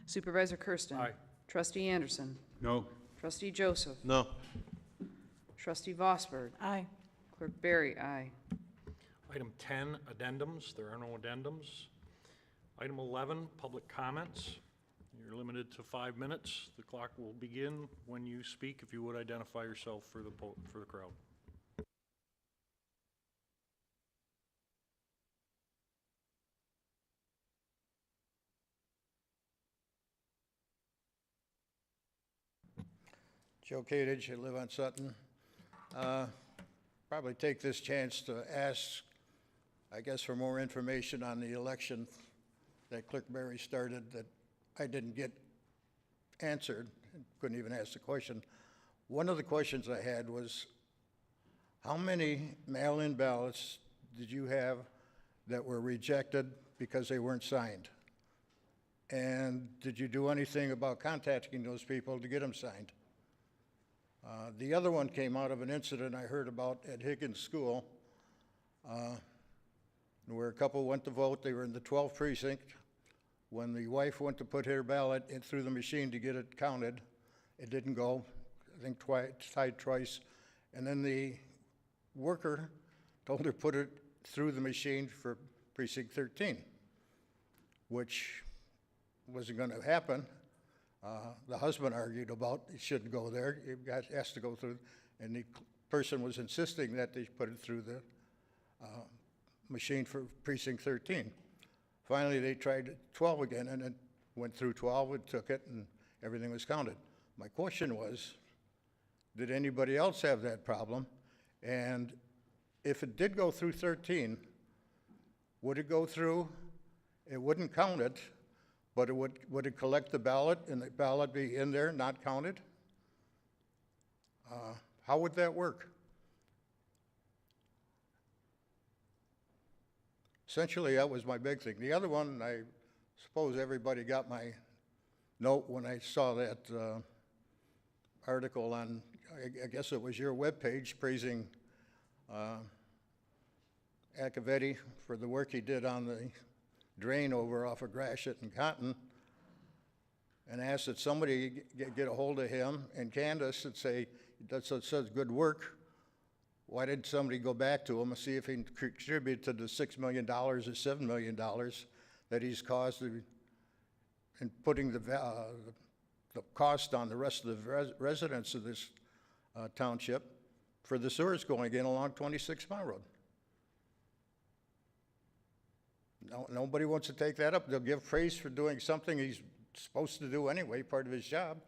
Supervisor Kersten. Aye. Trustee Anderson. No? Trustee Joseph. No. Trustee Vosberg. Aye. Clerk Berry, aye. Item 10, addendums. There are no addendums. Item 11, public comments. You're limited to 5 minutes. The clock will begin when you speak. If you would identify yourself for the crowd. Joe Kadich, I live on Sutton. Probably take this chance to ask, I guess, for more information on the election that Clerk Berry started that I didn't get answered, couldn't even ask the question. One of the questions I had was, how many mail-in ballots did you have that were rejected because they weren't signed? And did you do anything about contacting those people to get them signed? The other one came out of an incident I heard about at Higgins School, where a couple went to vote. They were in the 12th precinct. When the wife went to put her ballot in through the machine to get it counted, it didn't go, I think tied twice. And then the worker told her put it through the machine for precinct 13, which wasn't going to happen. The husband argued about it shouldn't go there. It has to go through, and the person was insisting that they put it through the machine for precinct 13. Finally, they tried 12 again, and it went through 12, and took it, and everything was counted. My question was, did anybody else have that problem? And if it did go through 13, would it go through, it wouldn't count it, but would it collect the ballot, and the ballot be in there, not counted? How would that work? Essentially, that was my big thing. The other one, I suppose everybody got my note when I saw that article on, I guess it was your webpage, praising Accavetti for the work he did on the drain over off of Gratiot and Cotton, and asked that somebody get a hold of him and Candace and say, that's such good work. Why didn't somebody go back to him and see if he can contribute to the $6 million or $7 million that he's caused in putting the cost on the rest of the residents of this township for the sewers going in along 26 Mile Road? No, nobody wants to take that up. They'll give praise for doing something he's supposed to do anyway, part of his job,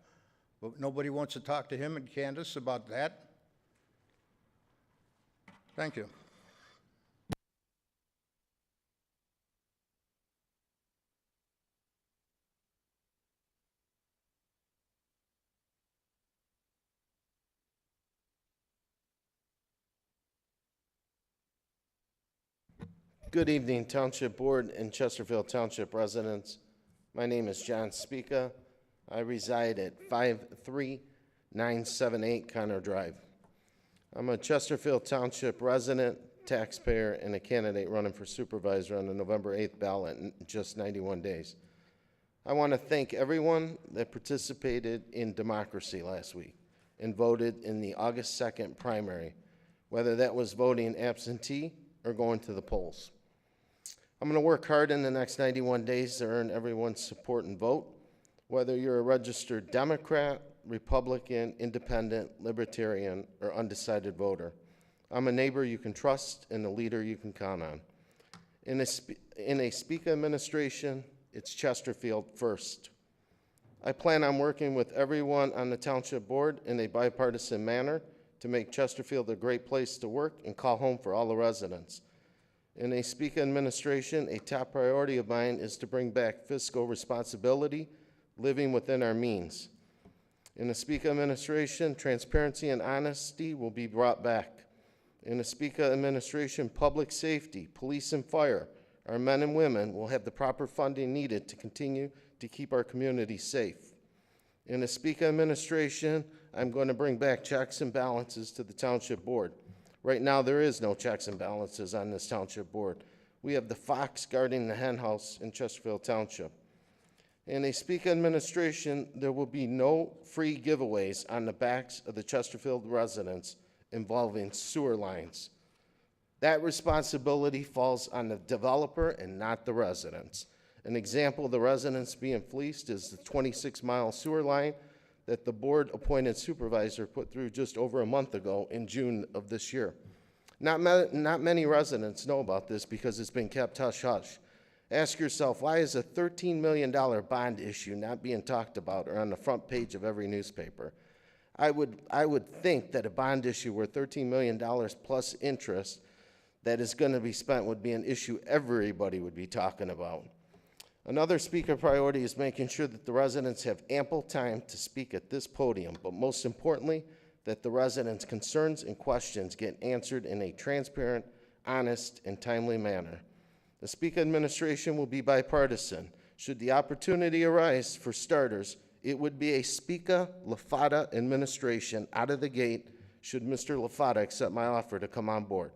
but nobody wants to talk to him and Candace about that. Thank you. Good evening, Township Board and Chesterfield Township residents. My name is John Spica. I reside at 53978 Connor Drive. I'm a Chesterfield Township resident, taxpayer, and a candidate running for supervisor on the November 8th ballot in just 91 days. I want to thank everyone that participated in democracy last week and voted in the August 2nd primary, whether that was voting absentee or going to the polls. I'm going to work hard in the next 91 days to earn everyone's support and vote, whether you're a registered Democrat, Republican, Independent, Libertarian, or undecided voter. I'm a neighbor you can trust and a leader you can count on. In a Spica administration, it's Chesterfield first. I plan on working with everyone on the Township Board in a bipartisan manner to make Chesterfield a great place to work and call home for all the residents. In a Spica administration, a top priority of mine is to bring back fiscal responsibility, living within our means. In the Spica administration, transparency and honesty will be brought back. In the Spica administration, public safety, police and fire, our men and women will have the proper funding needed to continue to keep our community safe. In the Spica administration, I'm going to bring back checks and balances to the Township Board. Right now, there is no checks and balances on this Township Board. We have the fox guarding the hen house in Chesterfield Township. In a Spica administration, there will be no free giveaways on the backs of the Chesterfield residents involving sewer lines. That responsibility falls on the developer and not the residents. An example of the residents being fleeced is the 26-mile sewer line that the board-appointed supervisor put through just over a month ago in June of this year. Not many residents know about this because it's been kept hush-hush. Ask yourself, why is a $13 million bond issue not being talked about or on the front page of every newspaper? I would think that a bond issue worth $13 million plus interest that is going to be spent would be an issue everybody would be talking about. Another Speaker priority is making sure that the residents have ample time to speak at this podium, but most importantly, that the residents' concerns and questions get answered in a transparent, honest, and timely manner. The Spica administration will be bipartisan. Should the opportunity arise, for starters, it would be a Spica-Lafata administration out of the gate should Mr. Lafata accept my offer to come on board.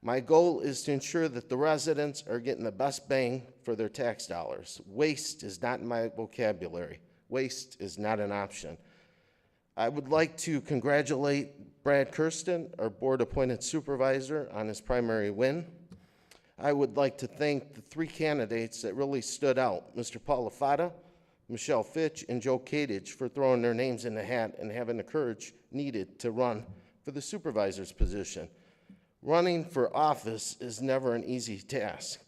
My goal is to ensure that the residents are getting the best bang for their tax dollars. Waste is not in my vocabulary. Waste is not an option. I would like to congratulate Brad Kersten, our board-appointed supervisor, on his primary win. I would like to thank the three candidates that really stood out, Mr. Paul Lafata, Michelle Fitch, and Joe Kadich, for throwing their names in the hat and having the courage needed to run for the supervisor's position. Running for office is never an easy task.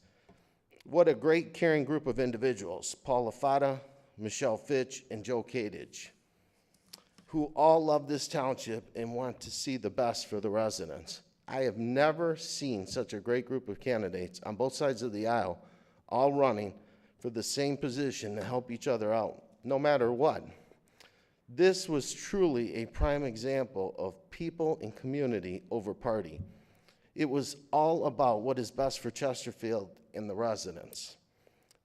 What a great, caring group of individuals, Paul Lafata, Michelle Fitch, and Joe Kadich, who all love this township and want to see the best for the residents. I have never seen such a great group of candidates on both sides of the aisle, all running for the same position to help each other out, no matter what. This was truly a prime example of people and community over party. It was all about what is best for Chesterfield and the residents.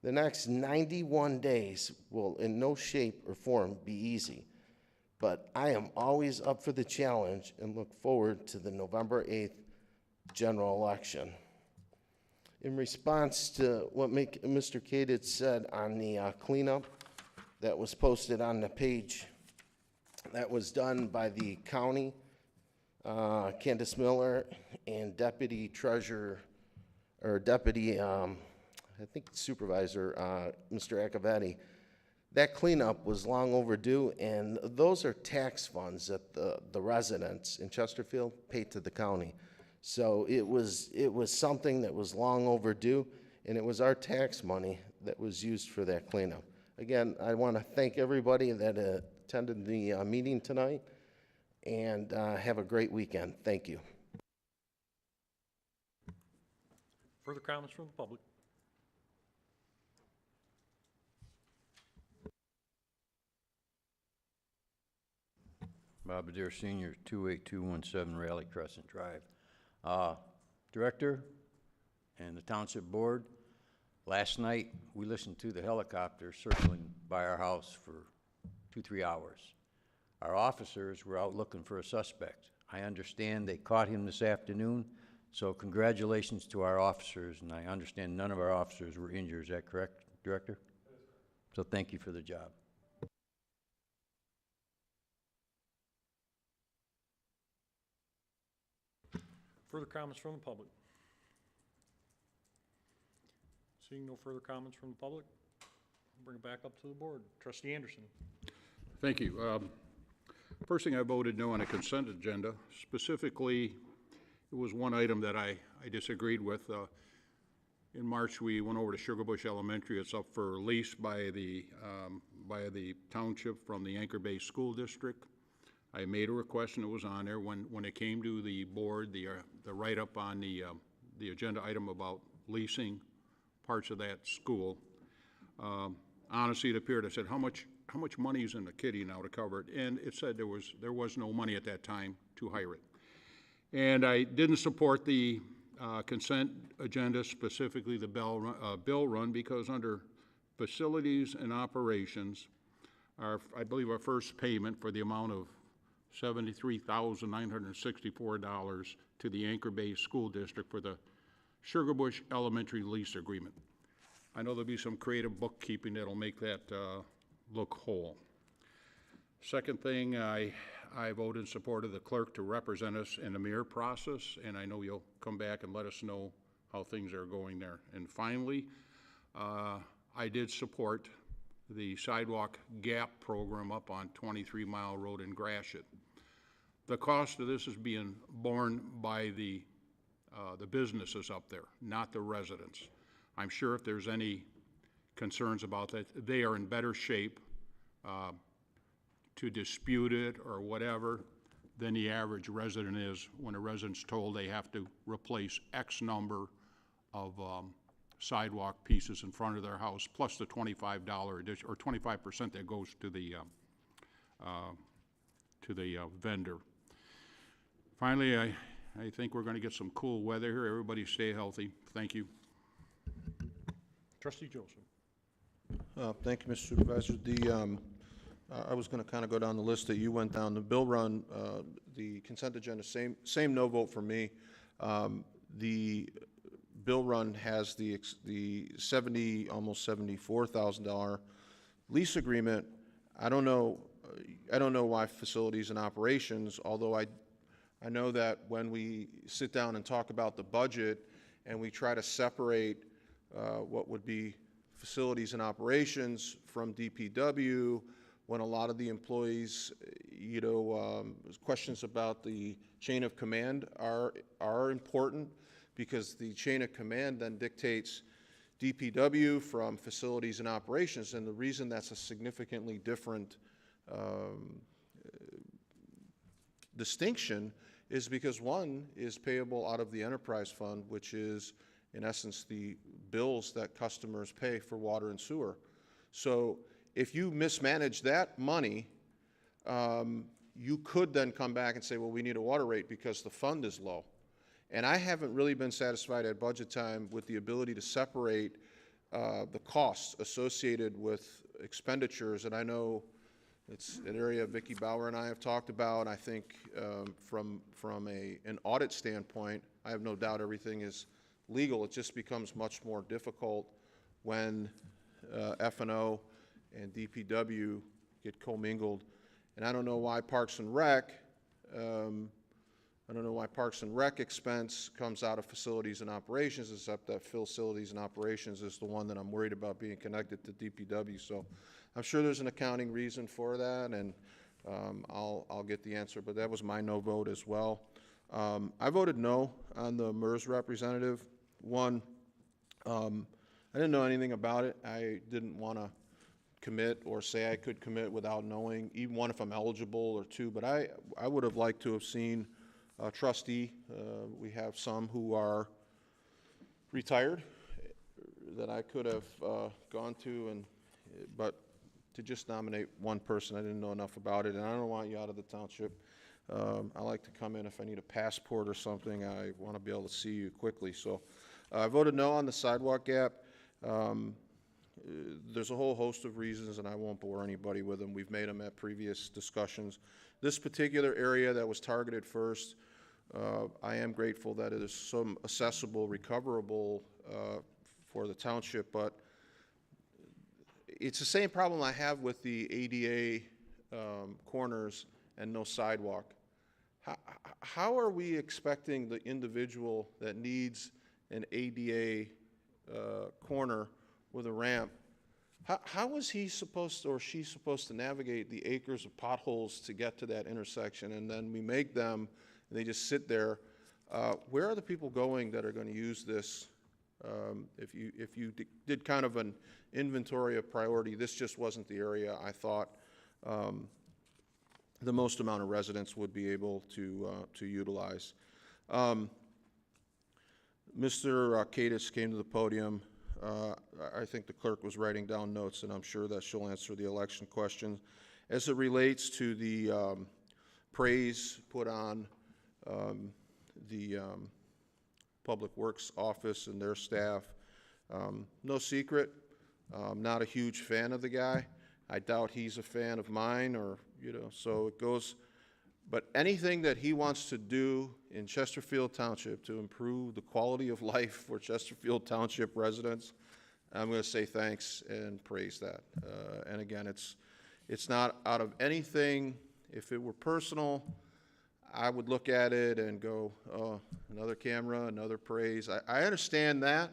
The next 91 days will in no shape or form be easy, but I am always up for the challenge and look forward to the November 8th general election. In response to what Mr. Kadich said on the cleanup that was posted on the page, that was done by the county, Candace Miller, and Deputy Treasurer, or Deputy, I think Supervisor, Mr. Accavetti. That cleanup was long overdue, and those are tax funds that the residents in Chesterfield pay to the county. So it was something that was long overdue, and it was our tax money that was used for that cleanup. Again, I want to thank everybody that attended the meeting tonight, and have a great weekend. Thank you. Further comments from the public? Bob Adair Senior, 28217 Raleigh Crescent Drive. Director and the Township Board, last night we listened to the helicopter circling by our house for 2-3 hours. Our officers were out looking for a suspect. I understand they caught him this afternoon, so congratulations to our officers, and I understand none of our officers were injured. Is that correct, Director? So thank you for the job. Further comments from the public? Seeing no further comments from the public, I'll bring it back up to the board. Trustee Anderson. Thank you. First thing, I voted no on a consent agenda. Specifically, it was one item that I disagreed with. In March, we went over to Sugar Bush Elementary. It's up for lease by the township from the Anchor-based school district. I made a request and it was on there. When it came to the board, the write-up on the agenda item about leasing parts of that school, honestly, it appeared, I said, how much money is in the kitty now to cover it? And it said there was no money at that time to hire it. And I didn't support the consent agenda, specifically the bill run, because under facilities and operations, I believe our first payment for the amount of $73,964 to the Anchor-based school district for the Sugar Bush Elementary lease agreement. I know there'll be some creative bookkeeping that'll make that look whole. Second thing, I voted in support of the clerk to represent us in the mayor process, and I know you'll come back and let us know how things are going there. And finally, I did support the sidewalk gap program up on 23 Mile Road in Gratiot. The cost of this is being borne by the businesses up there, not the residents. I'm sure if there's any concerns about that, they are in better shape to dispute it or whatever than the average resident is when a resident's told they have to replace X number of sidewalk pieces in front of their house, plus the $25 addition, or 25% that goes to the vendor. Finally, I think we're going to get some cool weather here. Everybody stay healthy. Thank you. Trustee Joseph. Thank you, Mr. Supervisor. I was going to kind of go down the list that you went down. The bill run, the consent agenda, same no vote for me. the bill run has the almost $74,000 lease agreement. I don't know why facilities and operations, although I know that when we sit down and talk about the budget and we try to separate what would be facilities and operations from DPW, when a lot of the employees, questions about the chain of command are important, because the chain of command then dictates DPW from facilities and operations. And the reason that's a significantly different distinction is because one is payable out of the enterprise fund, which is in essence the bills that customers pay for water and sewer. So if you mismanage that money, you could then come back and say, well, we need a water rate because the fund is low. And I haven't really been satisfied at budget time with the ability to separate the costs associated with expenditures. And I know it's an area Vicki Bauer and I have talked about. I think from an audit standpoint, I have no doubt everything is legal. It just becomes much more difficult when F&O and DPW get commingled. And I don't know why Parks and Rec, expense comes out of facilities and operations, except that facilities and operations is the one that I'm worried about being connected to DPW. So I'm sure there's an accounting reason for that, and I'll get the answer, but that was my no vote as well. I voted no on the MERS representative. One, I didn't know anything about it. I didn't want to commit or say I could commit without knowing, even one, if I'm eligible, or two, but I would have liked to have seen a trustee. We have some who are retired that I could have gone to, but to just nominate one person, I didn't know enough about it, and I don't want you out of the township. I like to come in if I need a passport or something. I want to be able to see you quickly. So I voted no on the sidewalk gap. There's a whole host of reasons, and I won't bore anybody with them. We've made them at previous discussions. This particular area that was targeted first, I am grateful that it is some accessible, recoverable for the township, but it's the same problem I have with the ADA corners and no sidewalk. How are we expecting the individual that needs an ADA corner with a ramp, how is he supposed to, or she supposed to navigate the acres of potholes to get to that intersection? And then we make them, and they just sit there. Where are the people going that are going to use this? If you did kind of an inventory of priority, this just wasn't the area I thought the most amount of residents would be able to utilize. Mr. Kadis came to the podium. I think the clerk was writing down notes, and I'm sure that she'll answer the election question. As it relates to the praise put on the Public Works Office and their staff, no secret, I'm not a huge fan of the guy. I doubt he's a fan of mine, or, so it goes. But anything that he wants to do in Chesterfield Township to improve the quality of life for Chesterfield Township residents, I'm going to say thanks and praise that. And again, it's not out of anything. If it were personal, I would look at it and go, oh, another camera, another praise. I understand that,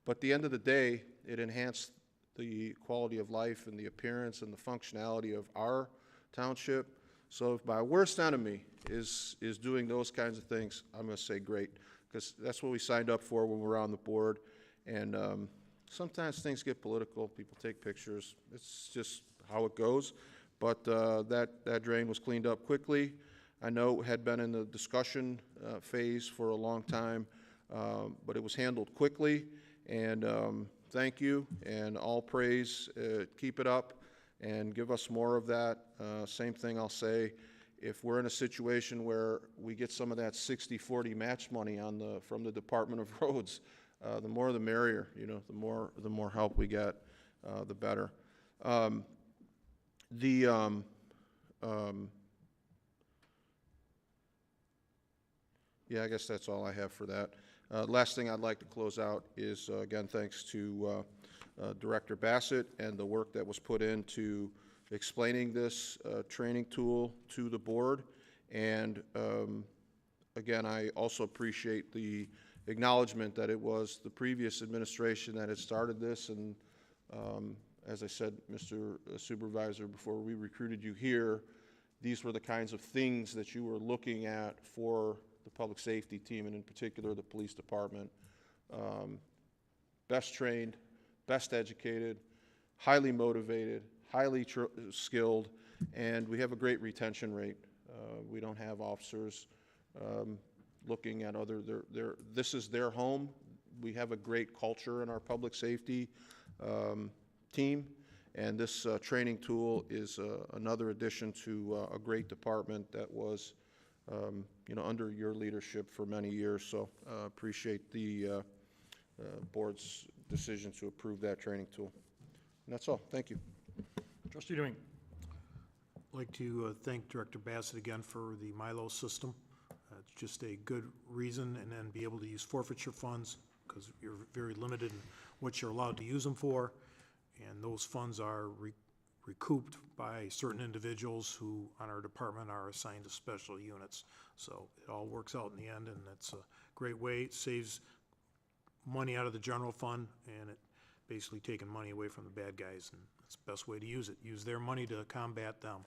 but at the end of the day, it enhanced the quality of life and the appearance and the functionality of our township. So if my worst enemy is doing those kinds of things, I'm going to say great, because that's what we signed up for when we were on the board. And sometimes things get political. People take pictures. It's just how it goes. But that drain was cleaned up quickly. I know it had been in the discussion phase for a long time, but it was handled quickly. And thank you, and all praise. Keep it up. And give us more of that. Same thing I'll say, if we're in a situation where we get some of that 60-40 match money from the Department of Roads, the more the merrier. The more help we get, the better. Yeah, I guess that's all I have for that. Last thing I'd like to close out is, again, thanks to Director Bassett and the work that was put into explaining this training tool to the board. And again, I also appreciate the acknowledgement that it was the previous administration that had started this. And as I said, Mr. Supervisor, before we recruited you here, these were the kinds of things that you were looking at for the public safety team, and in particular the police department. Best trained, best educated, highly motivated, highly skilled, and we have a great retention rate. We don't have officers looking at other, this is their home. We have a great culture in our public safety team, and this training tool is another addition to a great department that was under your leadership for many years. So appreciate the board's decision to approve that training tool. And that's all. Thank you. Trustee Domingue. I'd like to thank Director Bassett again for the Milo system. It's just a good reason, and then be able to use forfeiture funds, because you're very limited in what you're allowed to use them for, and those funds are recouped by certain individuals who on our department are assigned to special units. So it all works out in the end, and it's a great way. It saves money out of the general fund, and it basically taking money away from the bad guys, and it's the best way to use it. Use their money to combat them.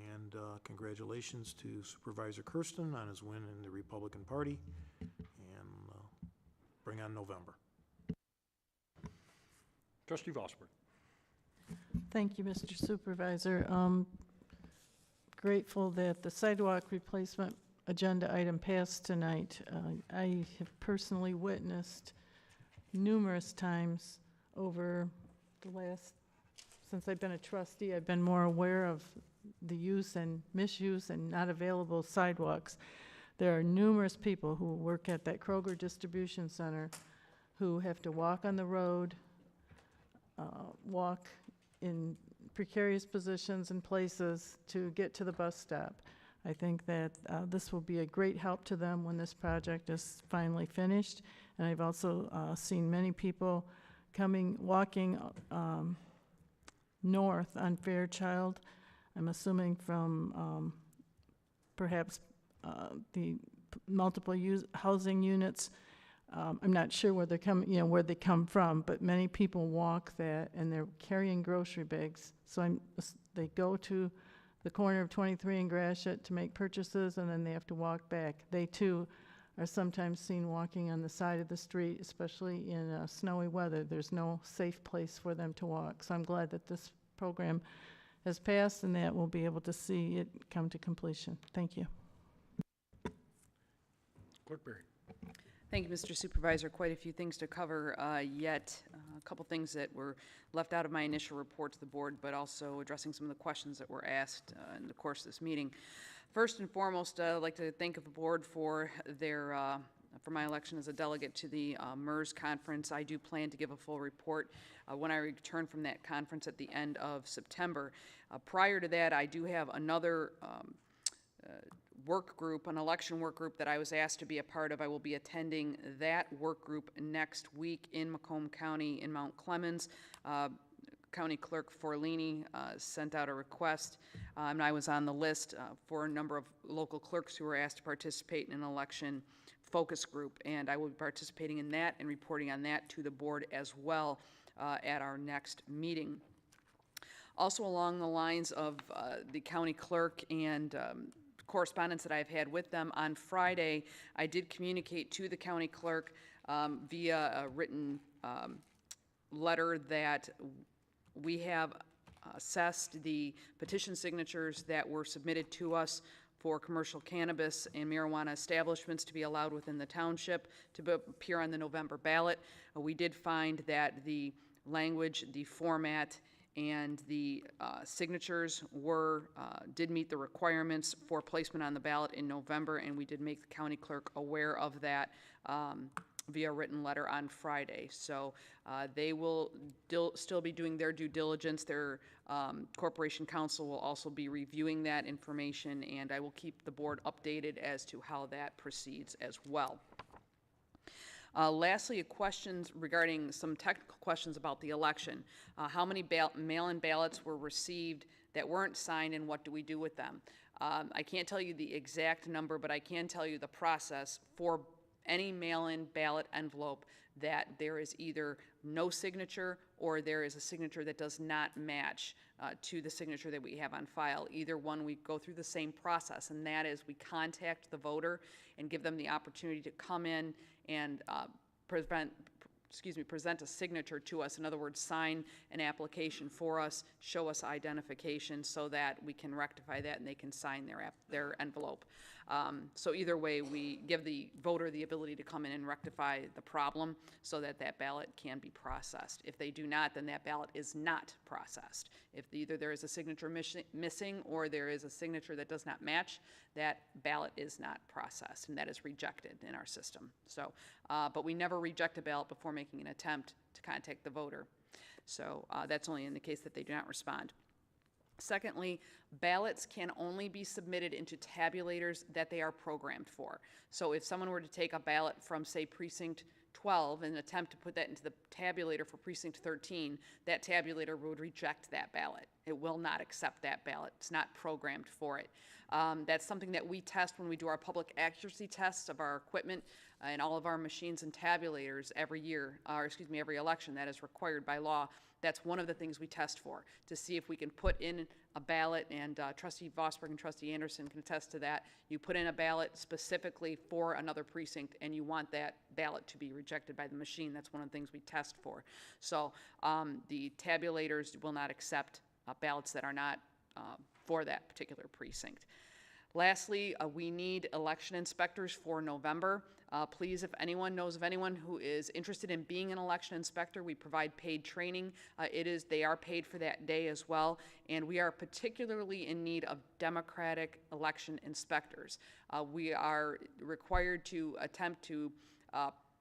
And congratulations to Supervisor Kersten on his win in the Republican Party, and bring on November. Trustee Vosberg. Thank you, Mr. Supervisor. Grateful that the sidewalk replacement agenda item passed tonight. I have personally witnessed numerous times over the last, since I've been a trustee, I've been more aware of the use and misuse and not available sidewalks. There are numerous people who work at that Kroger distribution center who have to walk on the road, walk in precarious positions and places to get to the bus stop. I think that this will be a great help to them when this project is finally finished. And I've also seen many people walking north on Fairchild. I'm assuming from perhaps the multiple housing units. I'm not sure where they're coming, where they come from, but many people walk that, and they're carrying grocery bags. So they go to the corner of 23 and Gratiot to make purchases, and then they have to walk back. They too are sometimes seen walking on the side of the street, especially in snowy weather. There's no safe place for them to walk. So I'm glad that this program has passed, and that we'll be able to see it come to completion. Thank you. Clerk Berry. Thank you, Mr. Supervisor. Quite a few things to cover yet. A couple things that were left out of my initial report to the board, but also addressing some of the questions that were asked in the course of this meeting. First and foremost, I'd like to thank the board for for my election as a delegate to the MERS conference. I do plan to give a full report when I return from that conference at the end of September. Prior to that, I do have another work group, an election work group that I was asked to be a part of. I will be attending that work group next week in Macomb County in Mount Clemens. County Clerk Forlini sent out a request, and I was on the list for a number of local clerks who were asked to participate in an election focus group, and I will be participating in that and reporting on that to the board as well at our next meeting. Also along the lines of the county clerk and correspondence that I've had with them, on Friday I did communicate to the county clerk via a written letter that we have assessed the petition signatures that were submitted to us for commercial cannabis and marijuana establishments to be allowed within the township to appear on the November ballot. We did find that the language, the format, and the signatures did meet the requirements for placement on the ballot in November, and we did make the county clerk aware of that via written letter on Friday. So they will still be doing their due diligence. Their corporation counsel will also be reviewing that information, and I will keep the board updated as to how that proceeds as well. Lastly, questions regarding some technical questions about the election. How many mail-in ballots were received that weren't signed, and what do we do with them? I can't tell you the exact number, but I can tell you the process for any mail-in ballot envelope that there is either no signature or there is a signature that does not match to the signature that we have on file. Either one, we go through the same process, and that is we contact the voter and give them the opportunity to come in and present a signature to us. In other words, sign an application for us, show us identification so that we can rectify that and they can sign their envelope. So either way, we give the voter the ability to come in and rectify the problem so that that ballot can be processed. If they do not, then that ballot is not processed. If either there is a signature missing or there is a signature that does not match, that ballot is not processed, and that is rejected in our system. So, but we never reject a ballot before making an attempt to contact the voter. So that's only in the case that they do not respond. Secondly, ballots can only be submitted into tabulators that they are programmed for. So if someone were to take a ballot from, say, precinct 12 and attempt to put that into the tabulator for precinct 13, that tabulator would reject that ballot. It will not accept that ballot. It's not programmed for it. That's something that we test when we do our public accuracy tests of our equipment and all of our machines and tabulators every year, or excuse me, every election. That is required by law. That's one of the things we test for, to see if we can put in a ballot, and Trustee Vosberg and Trustee Anderson can attest to that. You put in a ballot specifically for another precinct, and you want that ballot to be rejected by the machine. That's one of the things we test for. So the tabulators will not accept ballots that are not for that particular precinct. Lastly, we need election inspectors for November. Please, if anyone knows of anyone who is interested in being an election inspector, we provide paid training. They are paid for that day as well, and we are particularly in need of Democratic election inspectors. We are required to attempt to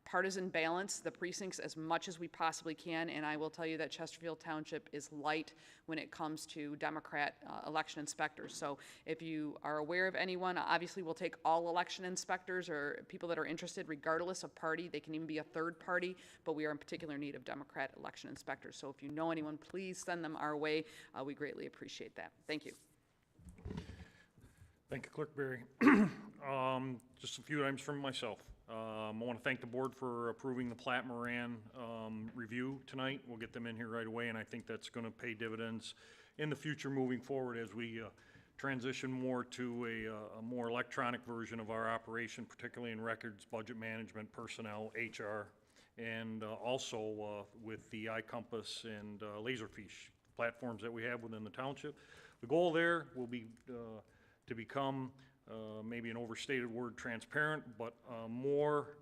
partisan balance the precincts as much as we possibly can, and I will tell you that Chesterfield Township is light when it comes to Democrat election inspectors. So if you are aware of anyone, obviously we'll take all election inspectors or people that are interested regardless of party. They can even be a third party, but we are in particular need of Democrat election inspectors. So if you know anyone, please send them our way. We greatly appreciate that. Thank you. Thank you, Clerk Berry. Just a few items from myself. I want to thank the board for approving the Platte Moran review tonight. We'll get them in here right away, and I think that's going to pay dividends in the future moving forward as we transition more to a more electronic version of our operation, particularly in records, budget management, personnel, HR, and also with the iCompass and Laserfish platforms that we have within the township. The goal there will be to become maybe an overstated word, transparent, but more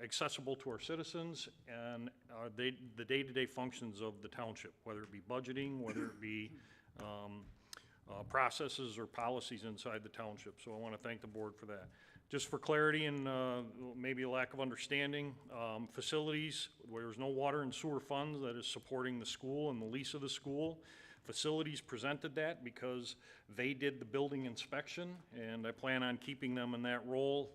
accessible to our citizens and the day-to-day functions of the township, whether it be budgeting, whether it be processes or policies inside the township. So I want to thank the board for that. Just for clarity and maybe a lack of understanding, facilities where there's no water and sewer funds that is supporting the school and the lease of the school. Facilities presented that because they did the building inspection, and I plan on keeping them in that role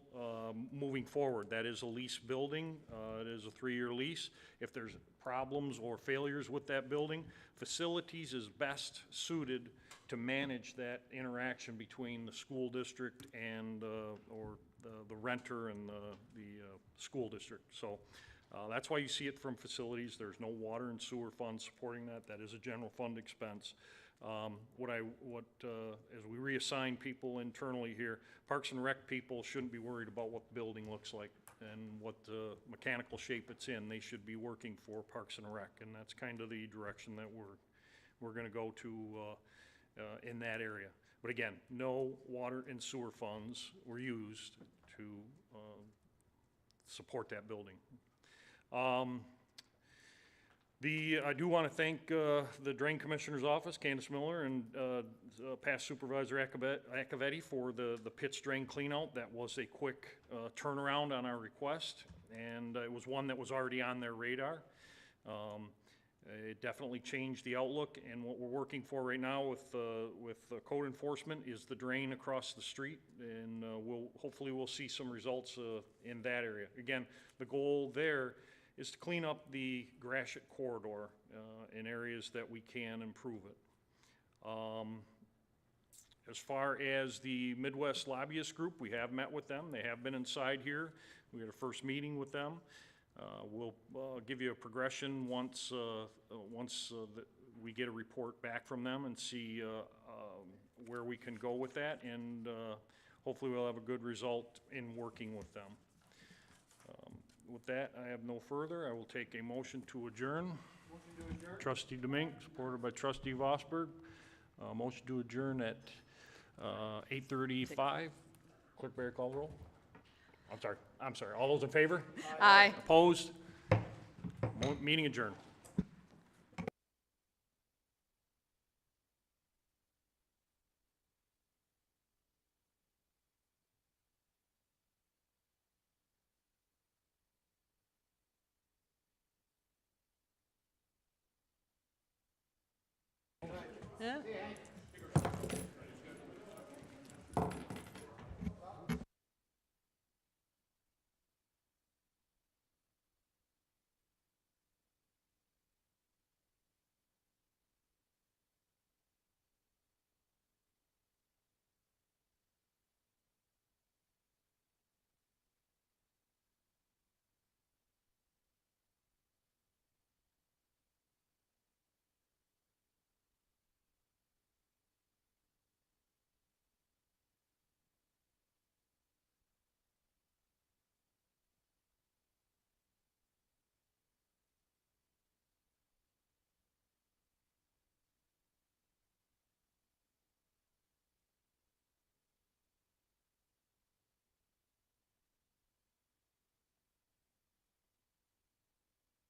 moving forward. That is a lease building. It is a 3-year lease. If there's problems or failures with that building, facilities is best suited to manage that interaction between the school district and or the renter and the school district. So that's why you see it from facilities. There's no water and sewer funds supporting that. That is a general fund expense. As we reassign people internally here, Parks and Rec people shouldn't be worried about what the building looks like and what mechanical shape it's in. They should be working for Parks and Rec, and that's kind of the direction that we're going to go to in that area. But again, no water and sewer funds were used to support that building. I do want to thank the Drain Commissioner's Office, Candace Miller, and past Supervisor Accavetti for the pitch drain cleanout. That was a quick turnaround on our request, and it was one that was already on their radar. It definitely changed the outlook, and what we're working for right now with code enforcement is the drain across the street, and hopefully we'll see some results in that area. Again, the goal there is to clean up the Gratiot corridor in areas that we can improve it. As far as the Midwest Lobbyist Group, we have met with them. They have been inside here. We had a first meeting with them. We'll give you a progression once we get a report back from them and see where we can go with that, and hopefully we'll have a good result in working with them. With that, I have no further. I will take a motion to adjourn. Motion to adjourn. Trustee Demink, supported by Trustee Vosberg. Motion to adjourn at 8:35. Clerk Barry, call the roll. I'm sorry. All those in favor? Aye. Opposed? Meeting adjourned. Yeah?